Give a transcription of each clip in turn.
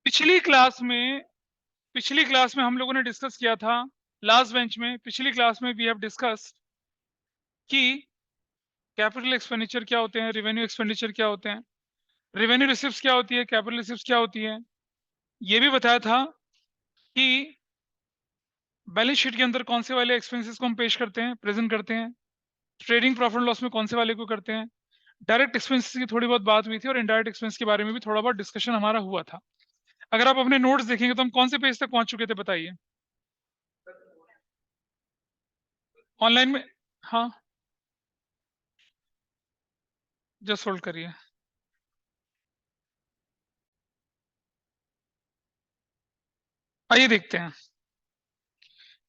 पिछली क्लास में हम लोगों ने डिस्कस किया था, लास्ट बेंच में पिछली क्लास में वी हैव डिस्कस कि कैपिटल एक्सपेंडिचर क्या होते हैं, रेवेन्यू एक्सपेंडिचर क्या होते हैं, रेवेन्यू रिसिप्ट्स क्या होती है, कैपिटल रिसिप्ट्स क्या होती है। ये भी बताया था कि बैलेंस शीट के अंदर कौन से वाले एक्सपेंसेस को हम पेश करते हैं, प्रेजेंट करते हैं, ट्रेडिंग प्रॉफिट लॉस में कौन से वाले को करते हैं। डायरेक्ट एक्सपेंसेस की थोड़ी बहुत बात हुई थी और इनडायरेक्ट एक्सपेंस के बारे में भी थोड़ा बहुत डिस्कशन हमारा हुआ था। अगर आप अपने नोट्स देखेंगे तो हम कौन से पेज तक पहुंच चुके थे, बताइए ऑनलाइन में। हाँ, जस्ट होल्ड करिए। आइए देखते हैं,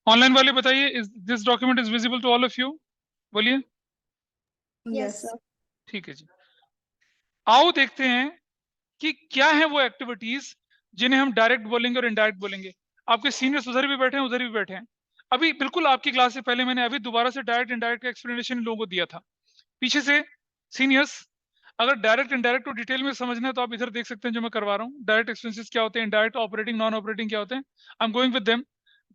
ऑनलाइन वाले बताइए, is this document is visible to all of you? बोलिए। Yes sir. ठीक है जी, आओ देखते हैं कि क्या है वो एक्टिविटीज जिन्हें हम डायरेक्ट बोलेंगे और इनडायरेक्ट बोलेंगे। आपके सीनियर्स उधर भी बैठे हैं, उधर भी बैठे हैं। अभी बिल्कुल आपकी क्लास से पहले मैंने अभी दोबारा से डायरेक्ट इनडायरेक्ट का एक्सप्लेनेशन लोगों को दिया था। पीछे से सीनियर्स, अगर डायरेक्ट इनडायरेक्ट को डिटेल में समझना है तो आप इधर देख सकते हैं जो मैं करवा रहा हूँ। डायरेक्ट एक्सपेंसेस क्या होते हैं, डायरेक्ट ऑपरेटिंग नॉन ऑपरेटिंग क्या होते हैं। I am going with them.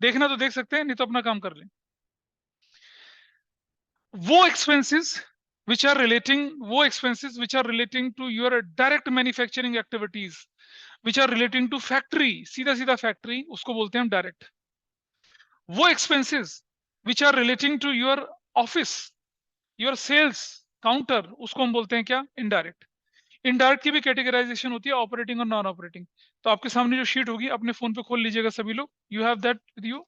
देखना तो देख सकते हैं, नहीं तो अपना काम कर लें। वो एक्सपेंसेस वो expenses which are relating to your direct manufacturing activities, which are relating to factory, सीधा सीधा फैक्ट्री, उसको बोलते हैं हम डायरेक्ट। वो expenses which are relating to your office, your sales counter, उसको हम बोलते हैं क्या, इनडायरेक्ट। इनडायरेक्ट की भी कैटेगराइजेशन होती है, ऑपरेटिंग और नॉन ऑपरेटिंग। तो आपके सामने जो शीट होगी अपने फोन पे खोल लीजिएगा सभी लोग, you have that with you.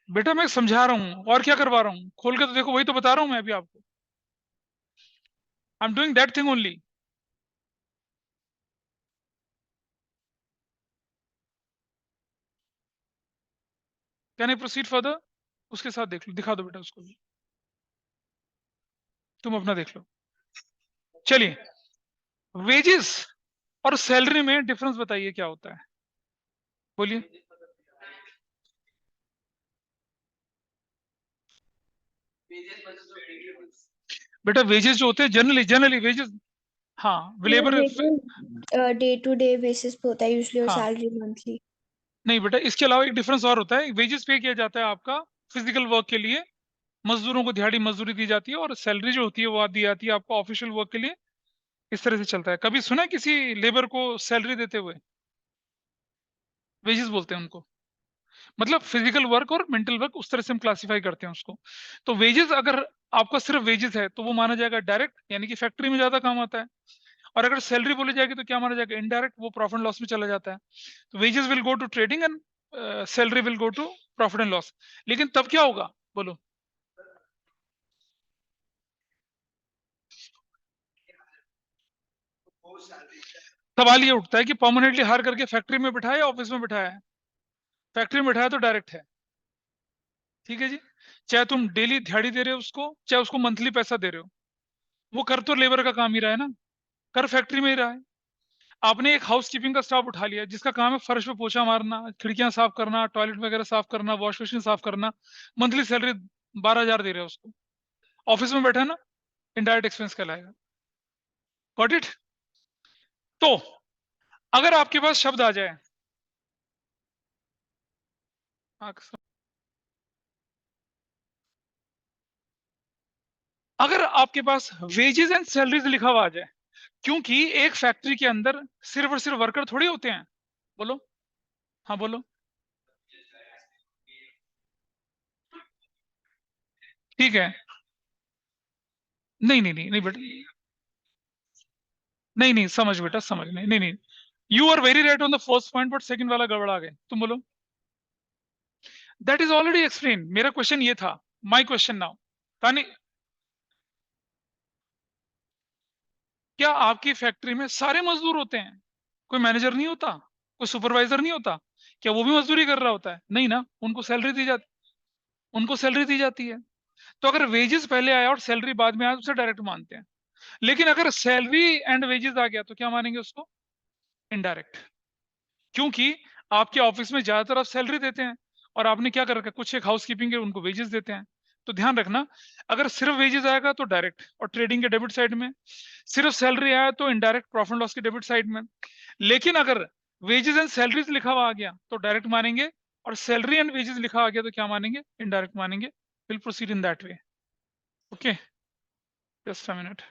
बेटा मैं समझा रहा हूँ और क्या करवा रहा हूँ, खोल के तो देखो, वही तो बता रहा हूँ मैं अभी आपको। I am doing that thing only. Can I proceed further? उसके साथ देख लो, दिखा दो बेटा उसको भी, तुम अपना देख लो। चलिए, वेजेस और सैलरी में डिफरेंस बताइए क्या होता है, बोलिए। बेटा वेजेस जो होते हैं जनरली जनरली वेजेस, हाँ labour, wages day to day basis पे होता है यूजुअली, और हाँ सैलरी मंथली। नहीं बेटा, इसके अलावा एक डिफरेंस और होता है। वेजेस पे किया जाता है आपका फिजिकल वर्क के लिए, मजदूरों को दिहाड़ी मजदूरी दी जाती है, और सैलरी जो होती है वो दी जाती है आपको ऑफिशियल वर्क के लिए। इस तरह से चलता है। कभी सुना है किसी लेबर को सैलरी देते हुए? वेजेस बोलते हैं उनको। मतलब फिजिकल वर्क और मेंटल वर्क, उस तरह से हम क्लासिफाई करते हैं उसको। तो वेजेस, अगर आपका सिर्फ वेजेस है तो वो माना जाएगा डायरेक्ट, यानी कि फैक्ट्री में ज्यादा काम आता है। और अगर सैलरी बोली जाएगी तो क्या माना जाएगा, इनडायरेक्ट, वो प्रॉफिट एंड लॉस में चला जाता है। तो wages will go to trading and salary will go to profit and loss. लेकिन तब क्या होगा, बोलो। सवाल ये उठता है कि परमानेंटली हायर करके फैक्ट्री में बिठाया या ऑफिस में बिठाया है? फैक्ट्री में बिठाया तो डायरेक्ट है, ठीक है जी। चाहे तुम डेली दिहाड़ी दे रहे हो उसको, चाहे उसको मंथली पैसा दे रहे हो, वो कर तो लेबर का काम ही रहा है ना, कर फैक्ट्री में ही रहा है। आपने एक हाउस कीपिंग का स्टाफ उठा लिया जिसका काम है फर्श पे पोछा मारना, खिड़कियां साफ करना, टॉयलेट वगैरह साफ करना, वॉश बेसिन साफ करना, मंथली सैलरी 12,000 दे रहे हो उसको, ऑफिस में बैठा है ना, इनडायरेक्ट एक्सपेंस कहलाएगा। Got it? तो अगर आपके पास शब्द आ जाए, अगर आपके पास वेजेस एंड सैलरीज लिखा हुआ आ जाए, क्योंकि एक फैक्ट्री के अंदर सिर्फ और सिर्फ वर्कर थोड़ी होते हैं। बोलो, हाँ बोलो। ठीक है, नहीं नहीं नहीं नहीं बेटा, नहीं नहीं समझ बेटा, समझ, नहीं नहीं नहीं, you are very right on the first point, but second वाला गड़बड़ा गए, तुम बोलो। दैट इज ऑलरेडी एक्सप्लेन, मेरा क्वेश्चन ये था, माई क्वेश्चन नाउ। तानी, क्या आपकी फैक्ट्री में सारे मजदूर होते हैं? कोई मैनेजर नहीं होता, कोई सुपरवाइजर नहीं होता? क्या वो भी मजदूरी कर रहा होता है? नहीं ना, उनको सैलरी दी जाती, उनको सैलरी दी जाती है। तो अगर वेजेस पहले आया और सैलरी बाद में आया तो उसे डायरेक्ट मानते हैं। लेकिन अगर सैलरी एंड वेजेस आ गया तो क्या मानेंगे उसको, इनडायरेक्ट। क्योंकि आपके ऑफिस में ज्यादातर आप सैलरी देते हैं, और आपने क्या कर रखा है, कुछ एक हाउस कीपिंग के उनको वेजेस देते हैं। तो ध्यान रखना, अगर सिर्फ वेजेस आएगा तो डायरेक्ट और ट्रेडिंग के डेबिट साइड में, सिर्फ सैलरी आया तो इनडायरेक्ट प्रॉफिट लॉस के डेबिट साइड में। लेकिन अगर वेजेस एंड सैलरीज लिखा हुआ आ गया तो डायरेक्ट मानेंगे, और सैलरी एंड वेजेस लिखा आ गया तो क्या मानेंगे, इनडायरेक्ट मानेंगे। Will proceed in that way. Okay, just a minute.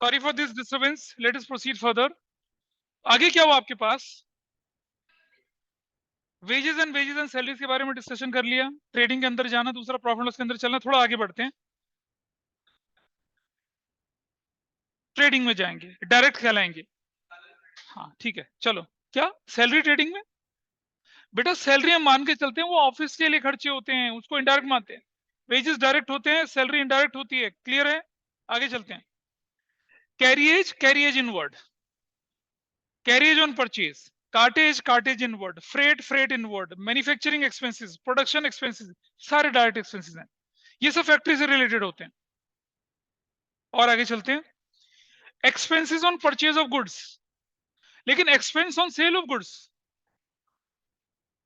Sorry for this disturbance, let us proceed further. आगे क्या हुआ आपके पास, वेजेस एंड सैलरीज के बारे में डिस्कशन कर लिया, ट्रेडिंग के अंदर जाना, दूसरा प्रॉफिट लॉस के अंदर चलना। थोड़ा आगे बढ़ते हैं, ट्रेडिंग में जाएंगे, डायरेक्ट कहलाएंगे। हाँ ठीक है, चलो। क्या सैलरी ट्रेडिंग में, बेटा सैलरी हम मान के चलते हैं वो ऑफिस के लिए खर्चे होते हैं, उसको इनडायरेक्ट मानते हैं। वेजेस डायरेक्ट होते हैं, सैलरी इनडायरेक्ट होती है। क्लियर है? आगे चलते हैं। Carriage, carriage inward, carriage on purchase, cartage, cartage inward, freight, freight inward, manufacturing expenses, production expenses, सारे डायरेक्ट एक्सपेंसेस हैं। ये सब फैक्ट्री से रिलेटेड होते हैं। और आगे चलते हैं, expenses on purchase of goods, लेकिन expense on sale of goods,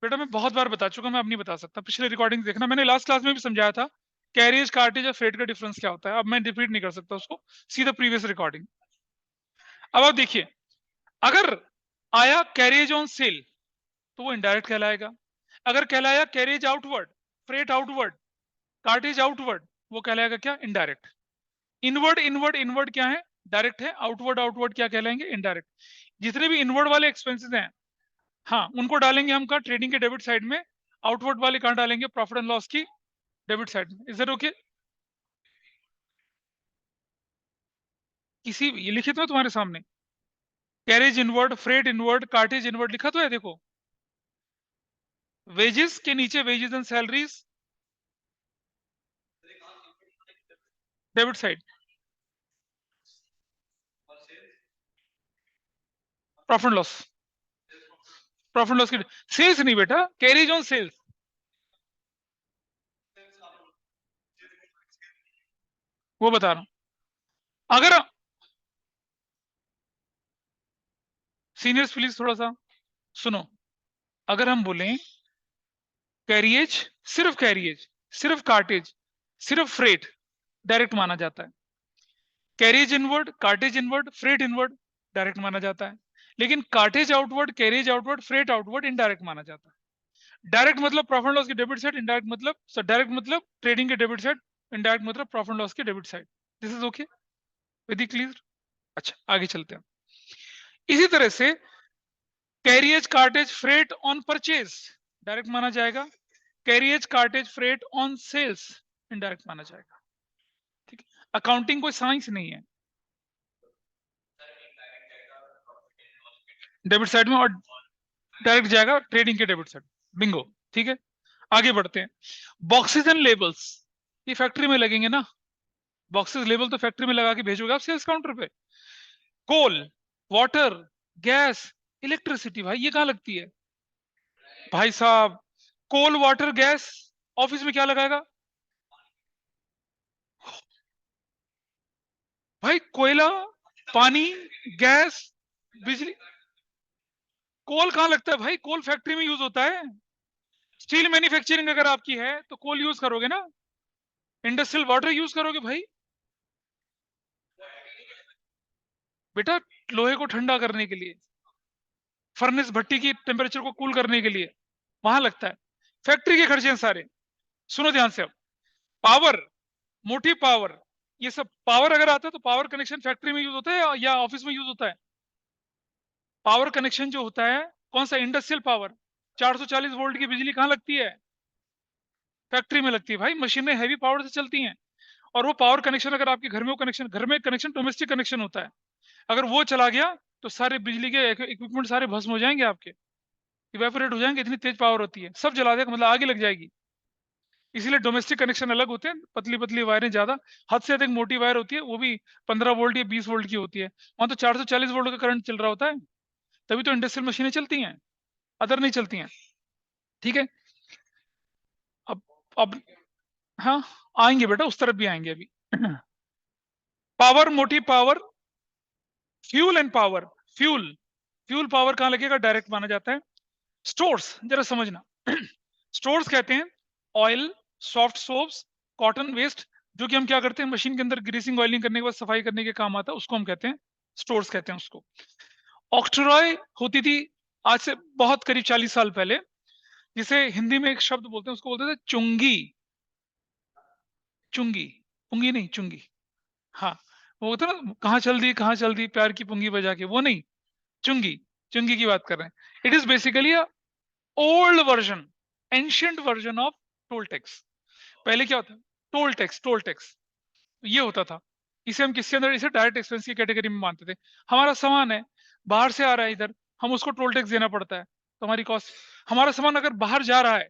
बेटा मैं बहुत बार बता चुका, मैं अब नहीं बता सकता। पिछले रिकॉर्डिंग देखना, मैंने लास्ट क्लास में भी समझाया था कैरियज, कार्टेज और फ्रेट का डिफरेंस क्या होता है। अब मैं रिपीट नहीं कर सकता उसको, सीधा प्रीवियस रिकॉर्डिंग। अब आप देखिए, अगर आया कैरियज ऑन सेल तो वो इनडायरेक्ट कहलाएगा। अगर कहलाया carriage outward, freight outward, cartage outward, वो कहलाएगा क्या, इनडायरेक्ट। इनवर्ड, इनवर्ड, इनवर्ड क्या है, डायरेक्ट है। आउटवर्ड, आउटवर्ड क्या कहलाएंगे, इनडायरेक्ट। जितने भी इनवर्ड वाले एक्सपेंसेस हैं, हाँ उनको डालेंगे हम कहाँ, ट्रेडिंग के डेबिट साइड में। आउटवर्ड वाले कहाँ डालेंगे, प्रॉफिट एंड लॉस की डेबिट साइड में। Is it okay? किसी ये लिखित में तुम्हारे सामने carriage inward, freight inward, cartage inward लिखा तो है, देखो। वेजेस के नीचे wages and salaries, debit side, profit loss, profit loss की सेल्स नहीं बेटा, कैरेज ऑन सेल्स। वो बता रहा हूं। अगर सीनियर्स प्लीज थोड़ा सा सुनो, अगर हम बोलें कैरिएज, सिर्फ कैरिएज, सिर्फ कार्टेज, सिर्फ फ्रेट डायरेक्ट माना जाता है। Carriage inward, cartage inward, freight inward direct माना जाता है। लेकिन cartage outward, carriage outward, freight outward indirect माना जाता है। डायरेक्ट मतलब प्रॉफिट लॉस की डेबिट साइड, इनडायरेक्ट मतलब डायरेक्ट मतलब ट्रेडिंग के डेबिट साइड, इनडायरेक्ट मतलब प्रॉफिट लॉस की debit side. This is okay, very clear. अच्छा आगे चलते हैं। इसी तरह से carriage, cartage, freight on purchase direct माना जाएगा। Carriage, cartage, freight on sales indirect माना जाएगा। ठीक है, अकाउंटिंग कोई साइंस नहीं है। डेबिट साइड में, और डायरेक्ट जाएगा ट्रेडिंग के डेबिट साइड। बिंगो, ठीक है। आगे बढ़ते हैं। बॉक्सेस एंड लेबल्स, ये फैक्ट्री में लगेंगे ना, बॉक्सेस लेबल तो फैक्ट्री में लगा के भेजोगे आप सेल्स काउंटर पे। कोल, वाटर, गैस, इलेक्ट्रिसिटी, भाई ये कहां लगती है भाई साहब, कोल वाटर गैस, ऑफिस में क्या लगाएगा भाई, कोयला, पानी, गैस, बिजली। कोल कहां लगता है भाई, कोल फैक्ट्री में यूज होता है। स्टील मैन्युफैक्चरिंग अगर आपकी है तो कोल यूज करोगे ना, इंडस्ट्रियल वाटर यूज करोगे भाई। बेटा लोहे को ठंडा करने के लिए, फर्नेस भट्टी की टेम्परेचर को कूल करने के लिए वहां लगता है। फैक्ट्री के खर्चे हैं सारे। सुनो ध्यान से अब, पावर, मोटिव पावर, ये सब पावर अगर आता है तो पावर कनेक्शन फैक्ट्री में यूज होता है या ऑफिस में यूज होता है। पावर कनेक्शन जो होता है, कौन सा, इंडस्ट्रियल पावर, 440 वोल्ट की बिजली कहां लगती है, फैक्ट्री में लगती है भाई। मशीनें हैवी पावर से चलती हैं, और वो पावर कनेक्शन अगर आपके घर में, वो कनेक्शन, घर में कनेक्शन डोमेस्टिक कनेक्शन होता है, अगर वो चला गया तो सारे बिजली के इक्विपमेंट सारे भस्म हो जाएंगे आपके, इवेपोरेट हो जाएंगे, इतनी तेज पावर होती है। सब जला देगा, मतलब आगे लग जाएगी। इसीलिए डोमेस्टिक कनेक्शन अलग होते हैं, पतली पतली वायरें ज्यादा, हद से अधिक मोटी वायर होती है, वो भी 15 वोल्ट या 20 वोल्ट की होती है। वहां तो 440 वोल्ट का करंट चल रहा होता है, तभी तो इंडस्ट्रियल मशीनें चलती हैं, अदर नहीं चलती हैं। ठीक है। अब अब हाँ, आएंगे बेटा, उस तरफ भी आएंगे अभी। पावर, मोटी power, fuel and power, fuel, fuel power कहां लगेगा, डायरेक्ट माना जाता है। स्टोर्स जरा समझना। स्टोर्स कहते हैं oil, soft soaps, cotton waste, जो कि हम क्या करते हैं मशीन के अंदर ग्रीसिंग ऑयलिंग करने के बाद सफाई करने के काम आता है, उसको हम कहते हैं स्टोर्स कहते हैं उसको। ऑक्ट्रॉय होती थी आज से बहुत करीब 40 साल पहले, जिसे हिंदी में एक शब्द बोलते हैं, उसको बोलते थे चुंगी। चुंगी, पुंगी नहीं, चुंगी। हाँ, वो होता ना, कहाँ चल दी प्यार की पुंगी बजा के, वो नहीं, चुंगी। चुंगी की बात कर रहे हैं। It is basically a old version, ancient version of toll tax. पहले क्या होता है, टोल टैक्स, टोल टैक्स ये होता था। इसे हम किसके अंदर, इसे डायरेक्ट एक्सपेंस की कैटेगरी में मानते थे। हमारा सामान है, बाहर से आ रहा है इधर, हम उसको टोल टैक्स देना पड़ता है, तो हमारी कॉस्ट। हमारा सामान अगर बाहर जा रहा है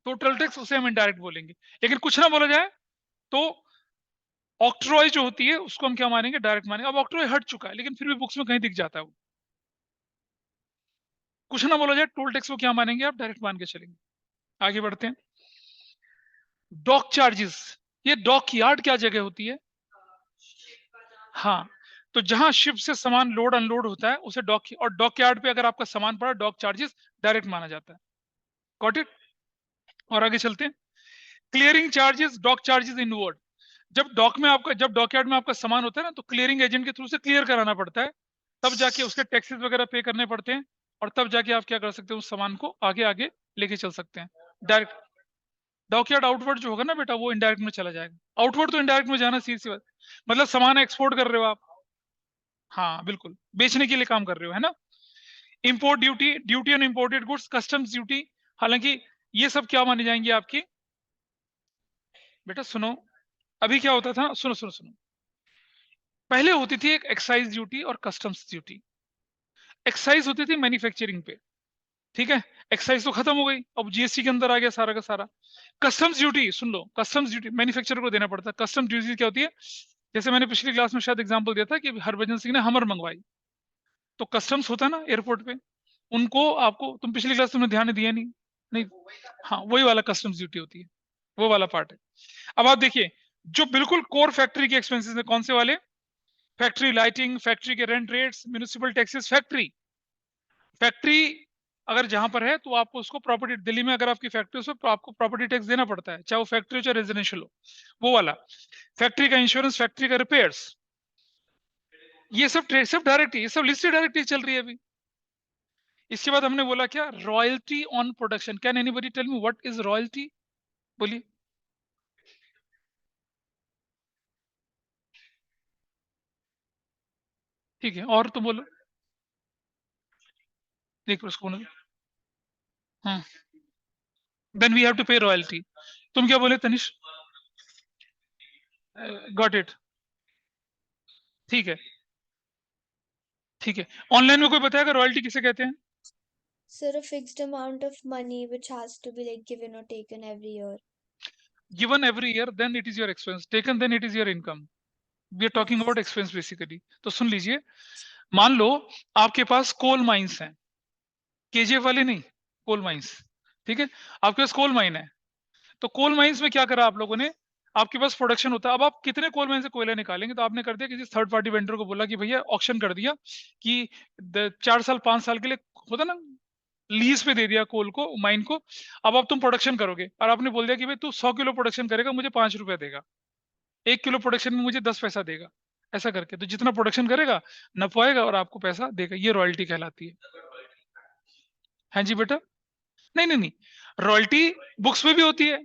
तो टोल टैक्स, उसे हम इनडायरेक्ट बोलेंगे। लेकिन कुछ ना बोला जाए तो ऑक्ट्रॉय जो होती है उसको हम क्या मानेंगे, डायरेक्ट मानेंगे। अब ऑक्ट्रॉय हट चुका है, लेकिन फिर भी बुक्स में कहीं दिख जाता है वो। कुछ ना बोला जाए, टोल टैक्स को क्या मानेंगे आप, डायरेक्ट मान के चलेंगे। आगे बढ़ते हैं। डॉक चार्जेस, ये डॉक यार्ड क्या जगह होती है? हाँ, तो जहां शिप से सामान लोड अनलोड होता है उसे डॉक, और डॉक यार्ड पे अगर आपका सामान पड़ा, डॉक चार्जेस डायरेक्ट माना जाता है। Got it? और आगे चलते हैं। Clearing charges, dock charges inward. जब डॉक यार्ड में आपका सामान होता है ना, तो क्लियरिंग एजेंट के थ्रू से क्लियर कराना पड़ता है, तब जाके उसके टैक्सेस वगैरह पे करने पड़ते हैं, और तब जाके आप क्या कर सकते हैं, उस सामान को आगे आगे लेके चल सकते हैं। डायरेक्ट डॉकयार्ड आउटवर्ड जो होगा ना बेटा, वो इनडायरेक्ट में चला जाएगा। आउटवर्ड तो इनडायरेक्ट में जाना, सीधी सी बात। मतलब सामान एक्सपोर्ट कर रहे हो आप, हाँ बिल्कुल, बेचने के लिए काम कर रहे हो, है ना। Import duty, duty on imported goods, customs duty, हालांकि ये सब क्या मानी जाएंगी आपकी? बेटा सुनो, अभी क्या होता था, सुनो सुनो सुनो। पहले होती थी एक एक्साइज ड्यूटी और कस्टम्स ड्यूटी। एक्साइज होती थी मैन्युफैक्चरिंग पे, ठीक है, एक्साइज तो खत्म हो गई, अब जीएसटी के अंदर आ गया सारा का सारा। कस्टम्स ड्यूटी सुन लो, कस्टम्स ड्यूटी मैन्युफैक्चरर को देना पड़ता है। कस्टम्स ड्यूटी क्या होती है? जैसे मैंने पिछली क्लास में शायद एग्जांपल दिया था कि हरभजन सिंह ने हमर मंगवाई, तो कस्टम्स होता है ना एयरपोर्ट पे, उनको आपको, तुम पिछली क्लास तुमने ध्यान दिया नहीं, नहीं, हाँ वही वाला कस्टम्स ड्यूटी होती है, वो वाला पार्ट है। अब आप देखिए, जो बिल्कुल कोर फैक्ट्री के एक्सपेंसेस है, कौन से वाले? फैक्ट्री लाइटिंग, फैक्ट्री के rent rates, municipal taxes. Factory, factory अगर जहां पर है तो आपको उसको प्रॉपर्टी, दिल्ली में अगर आपकी फैक्ट्री है तो आपको प्रॉपर्टी टैक्स देना पड़ता है, चाहे वो फैक्ट्री हो चाहे रेजिडेंशियल हो, वो वाला। फैक्ट्री का इंश्योरेंस, फैक्ट्री का रिपेयर्स, ये सब डायरेक्ट, ये सब लिस्टेड डायरेक्ट चल रही है अभी। इसके बाद हमने बोला क्या, royalty on production. Can anybody tell me what is royalty? बोलिए। ठीक है, और तो बोलो, देखो उसको बोलो। हाँ, देन वी हैव टू पे रॉयल्टी। तुम क्या बोले तनिष? गॉट इट, ठीक है, ठीक है। ऑनलाइन में कोई बताएगा रॉयल्टी किसे कहते हैं? Sir, a fixed amount of money which has to be like given or taken every year. Given every year, then it is your expense, taken then it is your income. We are talking Yes. About expense basically. तो सुन लीजिए, मान लो आपके पास coal mines हैं, KGF वाले नहीं, coal mines, ठीक है, आपके पास कोल माइन है। तो कोल माइंस में क्या करा आप लोगों ने, आपके पास प्रोडक्शन होता है, अब आप कितने कोल माइन से कोयला निकालेंगे, तो आपने कर दिया किसी थर्ड पार्टी वेंडर को, बोला कि भैया ऑक्शन कर दिया कि 4 साल 5 साल के लिए, होता ना, लीज पे दे दिया कोल को, माइन को। अब तुम प्रोडक्शन करोगे, और आपने बोल दिया कि भाई तू 100 किलो प्रोडक्शन करेगा, मुझे 5 रुपया देगा, 1 किलो प्रोडक्शन में मुझे 10 पैसा देगा, ऐसा करके। तो जितना प्रोडक्शन करेगा नफाएगा और आपको पैसा देगा, ये रॉयल्टी कहलाती है। हाँ जी बेटा, नहीं नहीं नहीं, रॉयल्टी बुक्स में भी होती है,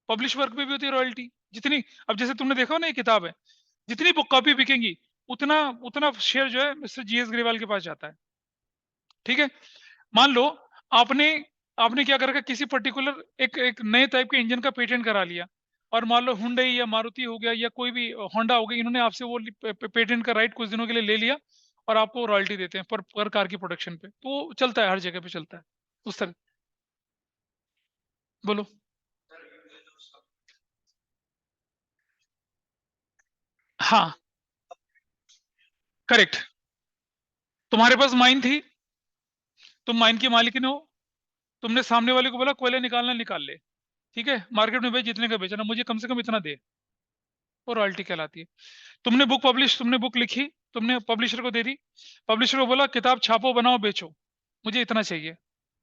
पब्लिश वर्क में भी होती है रॉयल्टी। जितनी, अब जैसे तुमने देखा हो ना, ये किताब है, जितनी बुक कॉपी बिकेंगी, उतना उतना शेयर जो है मिस्टर जीएस ग्रेवाल के पास जाता है, ठीक है। मान लो आपने आपने क्या करेगा, किसी पर्टिकुलर एक एक नए टाइप के इंजन का पेटेंट करा लिया, और मान लो हुंडई या मारुति हो गया या कोई भी होंडा हो गई, इन्होंने आपसे वो पेटेंट का राइट कुछ दिनों के लिए ले लिया, और आपको रॉयल्टी देते हैं पर कार की प्रोडक्शन पे, तो वो चलता है, हर जगह पे चलता है उस तरह। बोलो। हाँ, करेक्ट। तुम्हारे पास माइन थी, तुम माइन की मालिकिन हो, तुमने सामने वाले को बोला कोयला निकालना, निकाल ले, ठीक है, मार्केट में बेच, जितने का बेचना, मुझे कम से कम इतना दे, वो रॉयल्टी कहलाती है। तुमने बुक लिखी, तुमने पब्लिशर को दे दी, पब्लिशर को बोला किताब छापो, बनाओ, बेचो, मुझे इतना चाहिए,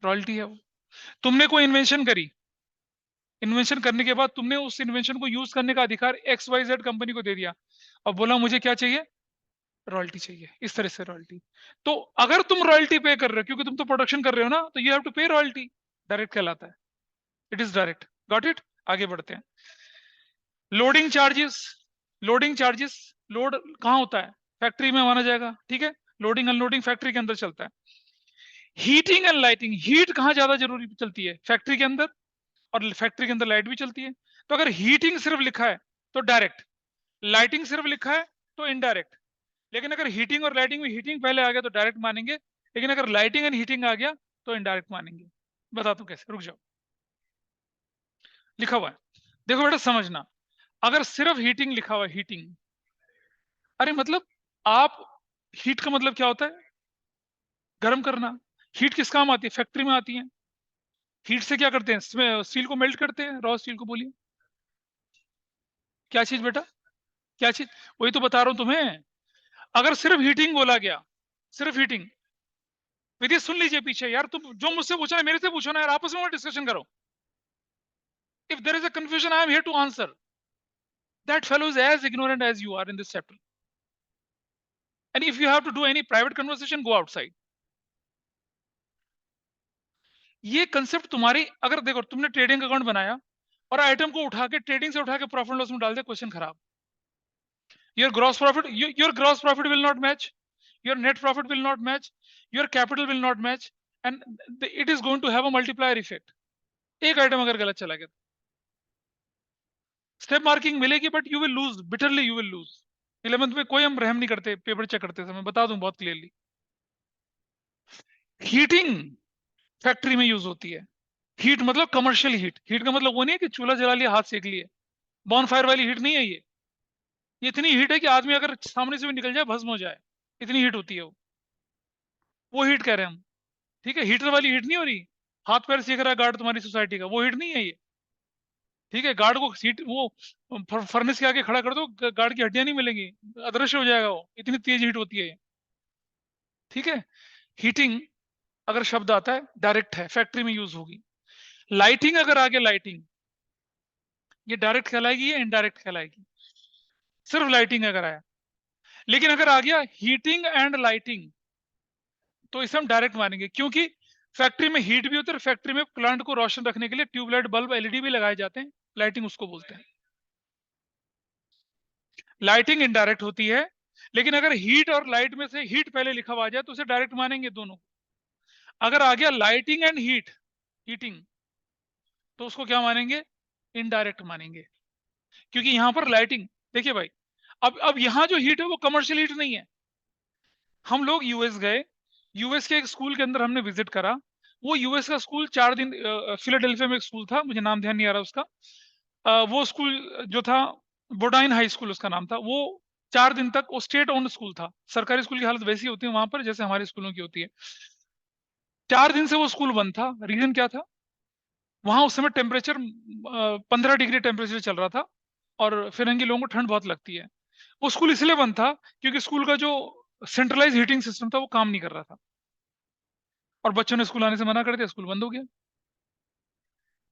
रॉयल्टी है वो। तुमने कोई इन्वेंशन करी, इन्वेंशन करने के बाद तुमने उस इन्वेंशन को यूज करने का अधिकार XYZ कंपनी को दे दिया और बोला मुझे क्या चाहिए, रॉयल्टी चाहिए, इस तरह से रॉयल्टी। तो अगर तुम रॉयल्टी पे कर रहे हो क्योंकि तुम तो प्रोडक्शन कर रहे हो ना, तो यू हैव टू पे रॉयल्टी, डायरेक्ट कहलाता है, it is direct. Got it? आगे बढ़ते हैं। Loading charges, loading charges, load कहाँ होता है, फैक्ट्री में माना जाएगा, ठीक है। लोडिंग अनलोडिंग फैक्ट्री के अंदर चलता है। हीटिंग एंड लाइटिंग, हीट कहाँ ज्यादा जरूरी चलती है, फैक्ट्री के अंदर, और फैक्ट्री के अंदर लाइट भी चलती है। तो अगर हीटिंग सिर्फ लिखा है तो डायरेक्ट, लाइटिंग सिर्फ लिखा है तो इनडायरेक्ट। लेकिन अगर हीटिंग और लाइटिंग में हीटिंग पहले आ गया तो डायरेक्ट मानेंगे, लेकिन अगर लाइटिंग एंड हीटिंग आ गया तो इनडायरेक्ट मानेंगे। बताता हूं कैसे, रुक जाओ। लिखा हुआ है, देखो बेटा समझना। अगर सिर्फ हीटिंग लिखा हुआ है, हीटिंग, अरे मतलब आप, हीट का मतलब क्या होता है, गर्म करना। हीट किस काम आती है, फैक्ट्री में आती है। हीट से क्या करते हैं, स्टील को मेल्ट करते हैं, रॉ स्टील को, बोलिए क्या चीज बेटा, क्या चीज, वही तो बता रहा हूं तुम्हें। अगर सिर्फ हीटिंग बोला गया, सिर्फ हीटिंग, विधि सुन लीजिए पीछे यार, तुम जो मुझसे पूछा है मेरे से पूछो ना यार, आपस में डिस्कशन करो। If there is a confusion I am here to answer. That fellow is as ignorant as you are in this chapter, and if you have to do any private conversation go outside. ये concept तुम्हारी, अगर देखो तुमने trading account बनाया और item को उठा के ट्रेडिंग से उठा के प्रॉफिट लॉस में डाल दिया, क्वेश्चन खराब। Your gross profit will not match, your net profit will not match, your capital will not match, and it is going to have a multiplier effect. एक आइटम अगर गलत चला गया, स्टेप मार्किंग मिलेगी but you will lose, bitterly you will lose. 11th में कोई हम रहम नहीं करते पेपर चेक करते समय, बता दूं बहुत क्लियरली। हीटिंग फैक्ट्री में यूज होती है। हीट मतलब कमर्शियल हीट, हीट का मतलब वो नहीं है कि चूल्हा जला लिया हाथ सेक लिए, बॉन फायर वाली हीट नहीं है ये इतनी हीट है कि आदमी अगर सामने से भी निकल जाए भस्म हो जाए, इतनी हीट होती है वो हीट कह रहे हैं हम। ठीक है, हीटर वाली हीट नहीं हो रही, हाथ पैर सेक रहा है गार्ड तुम्हारी सोसाइटी का, वो हीट नहीं है ये। ठीक है, गार्ड को सीट वो फर्नेस के आगे खड़ा कर दो, गार्ड की हड्डियां नहीं मिलेंगी, अदृश्य हो जाएगा वो, इतनी तेज हीट होती है ये। ठीक है, हीटिंग अगर शब्द आता है डायरेक्ट है, फैक्ट्री में यूज होगी। लाइटिंग अगर आ गया, लाइटिंग ये डायरेक्ट कहलाएगी या इनडायरेक्ट कहलाएगी, सिर्फ लाइटिंग अगर आया। लेकिन अगर आ गया हीटिंग एंड लाइटिंग तो इसे हम डायरेक्ट मानेंगे, क्योंकि फैक्ट्री में हीट भी होती है, फैक्ट्री में प्लांट को रोशन रखने के लिए ट्यूबलाइट बल्ब एलईडी भी लगाए जाते हैं, लाइटिंग उसको बोलते हैं। लाइटिंग इनडायरेक्ट होती है, लेकिन अगर हीट और लाइट में से हीट पहले लिखा हुआ आ जाए तो उसे डायरेक्ट मानेंगे दोनों। अगर आ गया लाइटिंग एंड हीट, हीटिंग, तो उसको क्या मानेंगे, इनडायरेक्ट मानेंगे। क्योंकि यहां पर लाइटिंग, देखिए भाई, अब यहां जो हीट है वो कमर्शियल हीट नहीं है। हम लोग यूएस गए, यूएस के एक स्कूल के अंदर हमने विजिट करा। वो यूएस का स्कूल 4 दिन, फिलाडेल्फिया में एक स्कूल था, मुझे नाम ध्यान नहीं आ रहा उसका। वो स्कूल जो था, बोडाइन हाई स्कूल उसका नाम था। वो 4 दिन तक वो स्टेट ओन्ड स्कूल था। सरकारी स्कूल की हालत वैसी होती है वहां पर जैसे हमारे स्कूलों की होती है। 4 दिन से वो स्कूल बंद था, रीजन क्या था, वहां उस समय टेम्परेचर 15 डिग्री टेम्परेचर चल रहा था, और फिरंगी लोगों को ठंड बहुत लगती है। वो स्कूल इसलिए बंद था क्योंकि स्कूल का जो सेंट्रलाइज हीटिंग सिस्टम था वो काम नहीं कर रहा था, और बच्चों ने स्कूल आने से मना कर दिया, स्कूल बंद हो गया।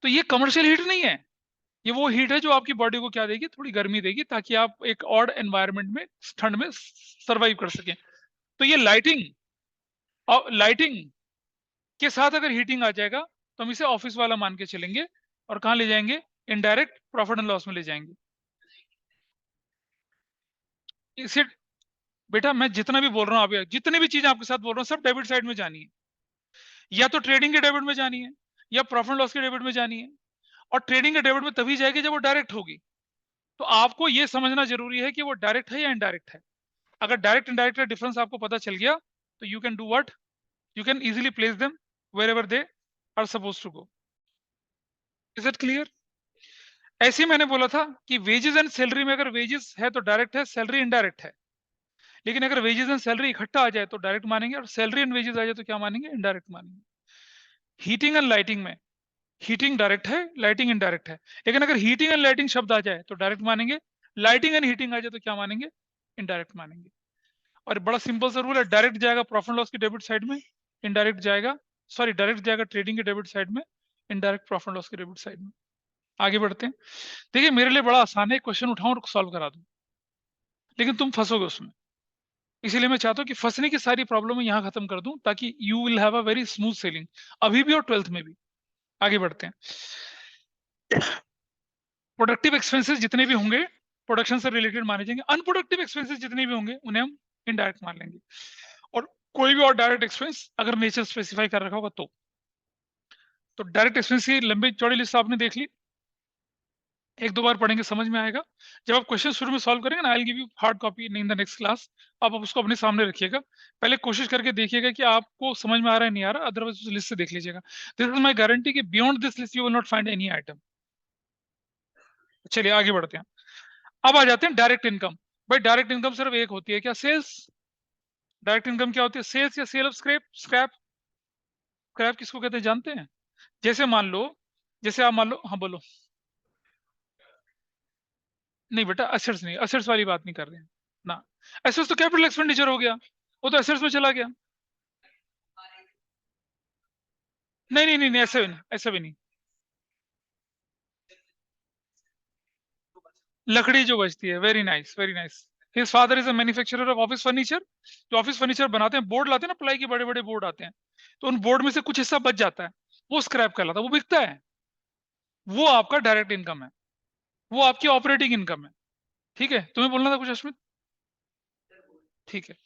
तो ये कमर्शियल हीट नहीं है, ये वो हीट है जो आपकी बॉडी को क्या देगी, थोड़ी गर्मी देगी, ताकि आप एक ऑड एनवायरनमेंट में, ठंड में सरवाइव कर सकें। तो ये लाइटिंग, और लाइटिंग के साथ अगर हीटिंग आ जाएगा तो हम इसे ऑफिस वाला मान के चलेंगे, और कहाँ ले जाएंगे, इनडायरेक्ट प्रॉफिट एंड लॉस में ले जाएंगे इसे। बेटा मैं जितना भी बोल रहा हूँ, आप जितनी भी चीज आपके साथ बोल रहा हूँ सब डेबिट साइड में जानी है, या तो ट्रेडिंग के डेबिट में जानी है, या प्रॉफिट लॉस के डेबिट में जानी है। और ट्रेडिंग के डेबिट में तभी जाएगी जब वो डायरेक्ट होगी। तो आपको ये समझना जरूरी है कि वो डायरेक्ट है या इनडायरेक्ट है। अगर डायरेक्ट इनडायरेक्ट का डिफरेंस आपको पता चल गया तो you can do what, you can easily place them where ever they are suppose to go. Is it clear? ऐसे ही मैंने बोला था कि वेजेस एंड सैलरी में अगर वेजेस है तो डायरेक्ट है, सैलरी इनडायरेक्ट है। लेकिन अगर वेजेस एंड सैलरी इकट्ठा आ जाए तो डायरेक्ट मानेंगे, और सैलरी एंड वेजेस आ जाए तो क्या मानेंगे, इनडायरेक्ट मानेंगे। हीटिंग एंड लाइटिंग में हीटिंग डायरेक्ट है, लाइटिंग इनडायरेक्ट है। लेकिन अगर हीटिंग एंड लाइटिंग शब्द आ जाए तो डायरेक्ट मानेंगे, लाइटिंग एंड हीटिंग आ जाए तो क्या मानेंगे, इनडायरेक्ट मानेंगे। और बड़ा सिंपल सा रूल है, डायरेक्ट जाएगा प्रॉफिट लॉस की डेबिट साइड में, इनडायरेक्ट जाएगा सॉरी डायरेक्ट जाएगा ट्रेडिंग के डेबिट साइड में, इनडायरेक्ट प्रॉफिट एंड लॉस के डेबिट साइड में। आगे बढ़ते हैं। देखिए मेरे लिए बड़ा आसान है, क्वेश्चन उठाऊं और सॉल्व करा दूं, लेकिन तुम फंसोगे उसमें। इसीलिए मैं चाहता हूं कि फंसने की सारी प्रॉब्लम यहां खत्म कर दूं, ताकि you will have a very smooth selling, अभी भी और 12th में भी। आगे बढ़ते हैं। प्रोडक्टिव एक्सपेंसेस जितने भी होंगे प्रोडक्शन से रिलेटेड माने जाएंगे, अनप्रोडक्टिव एक्सपेंसेस जितने भी होंगे उन्हें हम इनडायरेक्ट मान लेंगे, और कोई भी और डायरेक्ट एक्सपेंस अगर नेचर स्पेसिफाई कर रखा होगा तो डायरेक्ट एक्सपेंस की लंबी चौड़ी लिस्ट आपने देख ली, एक दो बार पढ़ेंगे समझ में आएगा। जब आप क्वेश्चन शुरू में सॉल्व करेंगे ना, I will give you hard copy in the next class, आप उसको अपने सामने रखिएगा, पहले कोशिश करके देखिएगा कि आपको समझ में आ रहा है नहीं आ रहा, अदरवाइज उस लिस्ट से देख लीजिएगा। दिस इज माय गारंटी कि beyond this list you will not find any item. चलिए आगे बढ़ते हैं। अब आ जाते हैं डायरेक्ट इनकम। भाई डायरेक्ट इनकम सिर्फ एक होती है क्या? सेल्स। डायरेक्ट इनकम क्या होती है? सेल्स या sale of scrap. Scrap, scrap किसको कहते हैं जानते हैं? जैसे मान लो, जैसे आप मान लो, हाँ बोलो। नहीं बेटा असेट्स नहीं, असेट्स वाली बात नहीं कर रहे हैं ना। एसेट्स तो कैपिटल एक्सपेंडिचर हो गया, वो तो एसेट्स में चला गया। नहीं नहीं नहीं, नहीं ऐसा भी नहीं, ऐसा भी नहीं। लकड़ी जो बचती है, very nice very nice. His father is a manufacturer of office furniture. जो ऑफिस फर्नीचर बनाते हैं, बोर्ड लाते हैं ना, प्लाई के बड़े बड़े बोर्ड आते हैं, तो उन बोर्ड में से कुछ हिस्सा बच जाता है, वो स्क्रैप कहलाता है, वो बिकता है। वो आपका डायरेक्ट इनकम है, वो आपकी ऑपरेटिंग इनकम है। ठीक है, तुम्हें बोलना था कुछ अश्मित? ठीक है।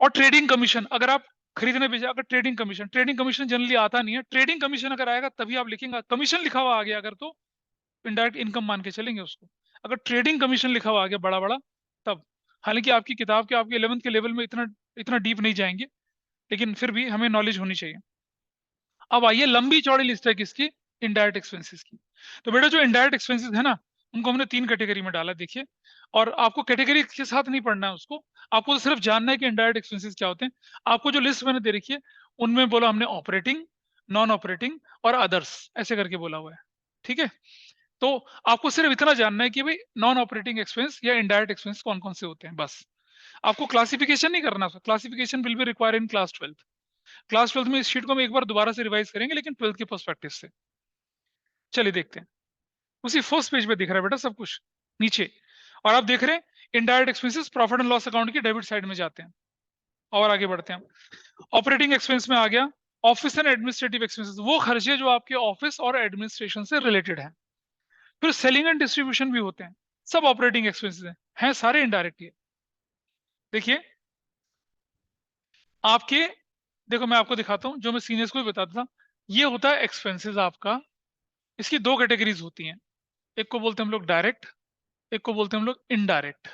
और ट्रेडिंग कमीशन, अगर आप खरीदने भेजा, अगर trading commission, trading commission generally आता नहीं है, ट्रेडिंग कमीशन अगर आएगा तभी आप लिखेंगे, कमीशन लिखा हुआ आ गया अगर तो इनडायरेक्ट इनकम मान के चलेंगे उसको। अगर ट्रेडिंग कमीशन लिखा हुआ आ गया बड़ा बड़ा, तब। हालांकि आपकी किताब के आपके 11th के लेवल में इतना इतना डीप नहीं जाएंगे, लेकिन फिर भी हमें नॉलेज होनी चाहिए। अब आइए, लंबी चौड़ी लिस्ट है किसकी? इनडायरेक्ट एक्सपेंसेस की। तो बेटा जो इनडायरेक्ट एक्सपेंसेस है ना, उनको हमने 3 कैटेगरी में डाला, देखिए। और आपको कैटेगरी के साथ नहीं पढ़ना है उसको, आपको तो सिर्फ जानना है कि इनडायरेक्ट एक्सपेंसेस क्या होते हैं। आपको जो लिस्ट मैंने दे रखी है, उनमें बोला हमने ऑपरेटिंग, नॉन ऑपरेटिंग और अदर्स, ऐसे करके बोला हुआ है। ठीक है, तो आपको सिर्फ इतना जानना है कि भाई नॉन ऑपरेटिंग एक्सपेंस या इनडायरेक्ट एक्सपेंस कौन कौन से होते हैं, बस। आपको क्लासिफिकेशन नहीं करना, classification will be require in class 12th। Class 12th में इस शीट को हम एक बार दोबारा से रिवाइज करेंगे, लेकिन 12th के पर्सपेक्टिव से। चलिए देखते हैं। उसी फर्स्ट पेज पे दिख रहा है बेटा सब कुछ नीचे, और आप देख रहे हैं indirect expenses profit and loss account की डेबिट साइड में जाते हैं। और आगे बढ़ते हैं, ऑपरेटिंग एक्सपेंस में आ गया ऑफिस एंड एडमिनिस्ट्रेटिव एक्सपेंसेस, वो खर्चे जो आपके ऑफिस और एडमिनिस्ट्रेशन से रिलेटेड है। फिर सेलिंग एंड डिस्ट्रीब्यूशन भी होते हैं, सब ऑपरेटिंग एक्सपेंसेस हैं सारे इनडायरेक्ट ही। देखिए आपके, देखो मैं आपको दिखाता हूं, जो मैं सीनियर्स को भी बताता था, ये होता है एक्सपेंसेस आपका। इसकी 2 कैटेगरीज होती हैं, एक को बोलते हैं हम लोग डायरेक्ट, एक को बोलते हैं हम लोग इनडायरेक्ट।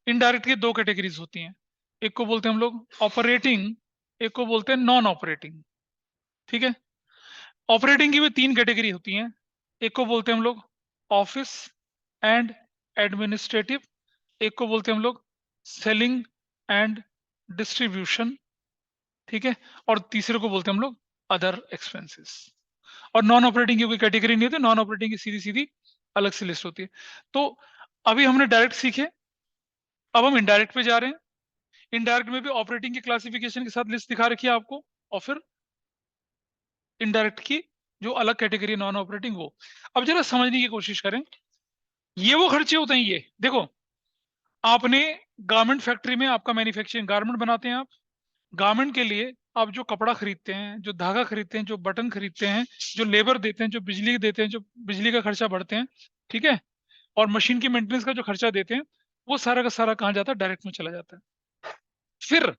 इनडायरेक्ट की 2 कैटेगरीज होती हैं, एक को बोलते हैं हम लोग ऑपरेटिंग, एक को बोलते हैं नॉन ऑपरेटिंग। ठीक है, ऑपरेटिंग की भी 3 कैटेगरी होती हैं, एक को बोलते हैं हम लोग ऑफिस एंड एडमिनिस्ट्रेटिव, एक को बोलते हैं हम लोग सेलिंग एंड डिस्ट्रीब्यूशन। ठीक है, और तीसरे को बोलते हैं हम लोग अदर एक्सपेंसेस। और नॉन ऑपरेटिंग की कोई कैटेगरी नहीं होती, नॉन ऑपरेटिंग की सीधी सीधी अलग से लिस्ट होती है। तो अभी हमने डायरेक्ट सीखे, अब हम इनडायरेक्ट पे जा रहे हैं। इनडायरेक्ट में भी ऑपरेटिंग की क्लासिफिकेशन के साथ लिस्ट दिखा रखी है आपको, और फिर इनडायरेक्ट की जो अलग कैटेगरी नॉन ऑपरेटिंग, वो। अब जरा समझने की कोशिश करें, ये वो खर्चे होते हैं, ये देखो, आपने गारमेंट फैक्ट्री में आपका मैन्युफैक्चरिंग, गारमेंट बनाते हैं आप, गारमेंट के लिए आप जो कपड़ा खरीदते हैं, जो धागा खरीदते हैं, जो बटन खरीदते हैं, जो लेबर देते हैं, जो बिजली देते हैं, जो बिजली का खर्चा बढ़ते हैं, ठीक है, और मशीन की मेंटेनेंस का जो खर्चा देते हैं, वो सारा का सारा कहाँ जाता है? डायरेक्ट में चला जाता है। फिर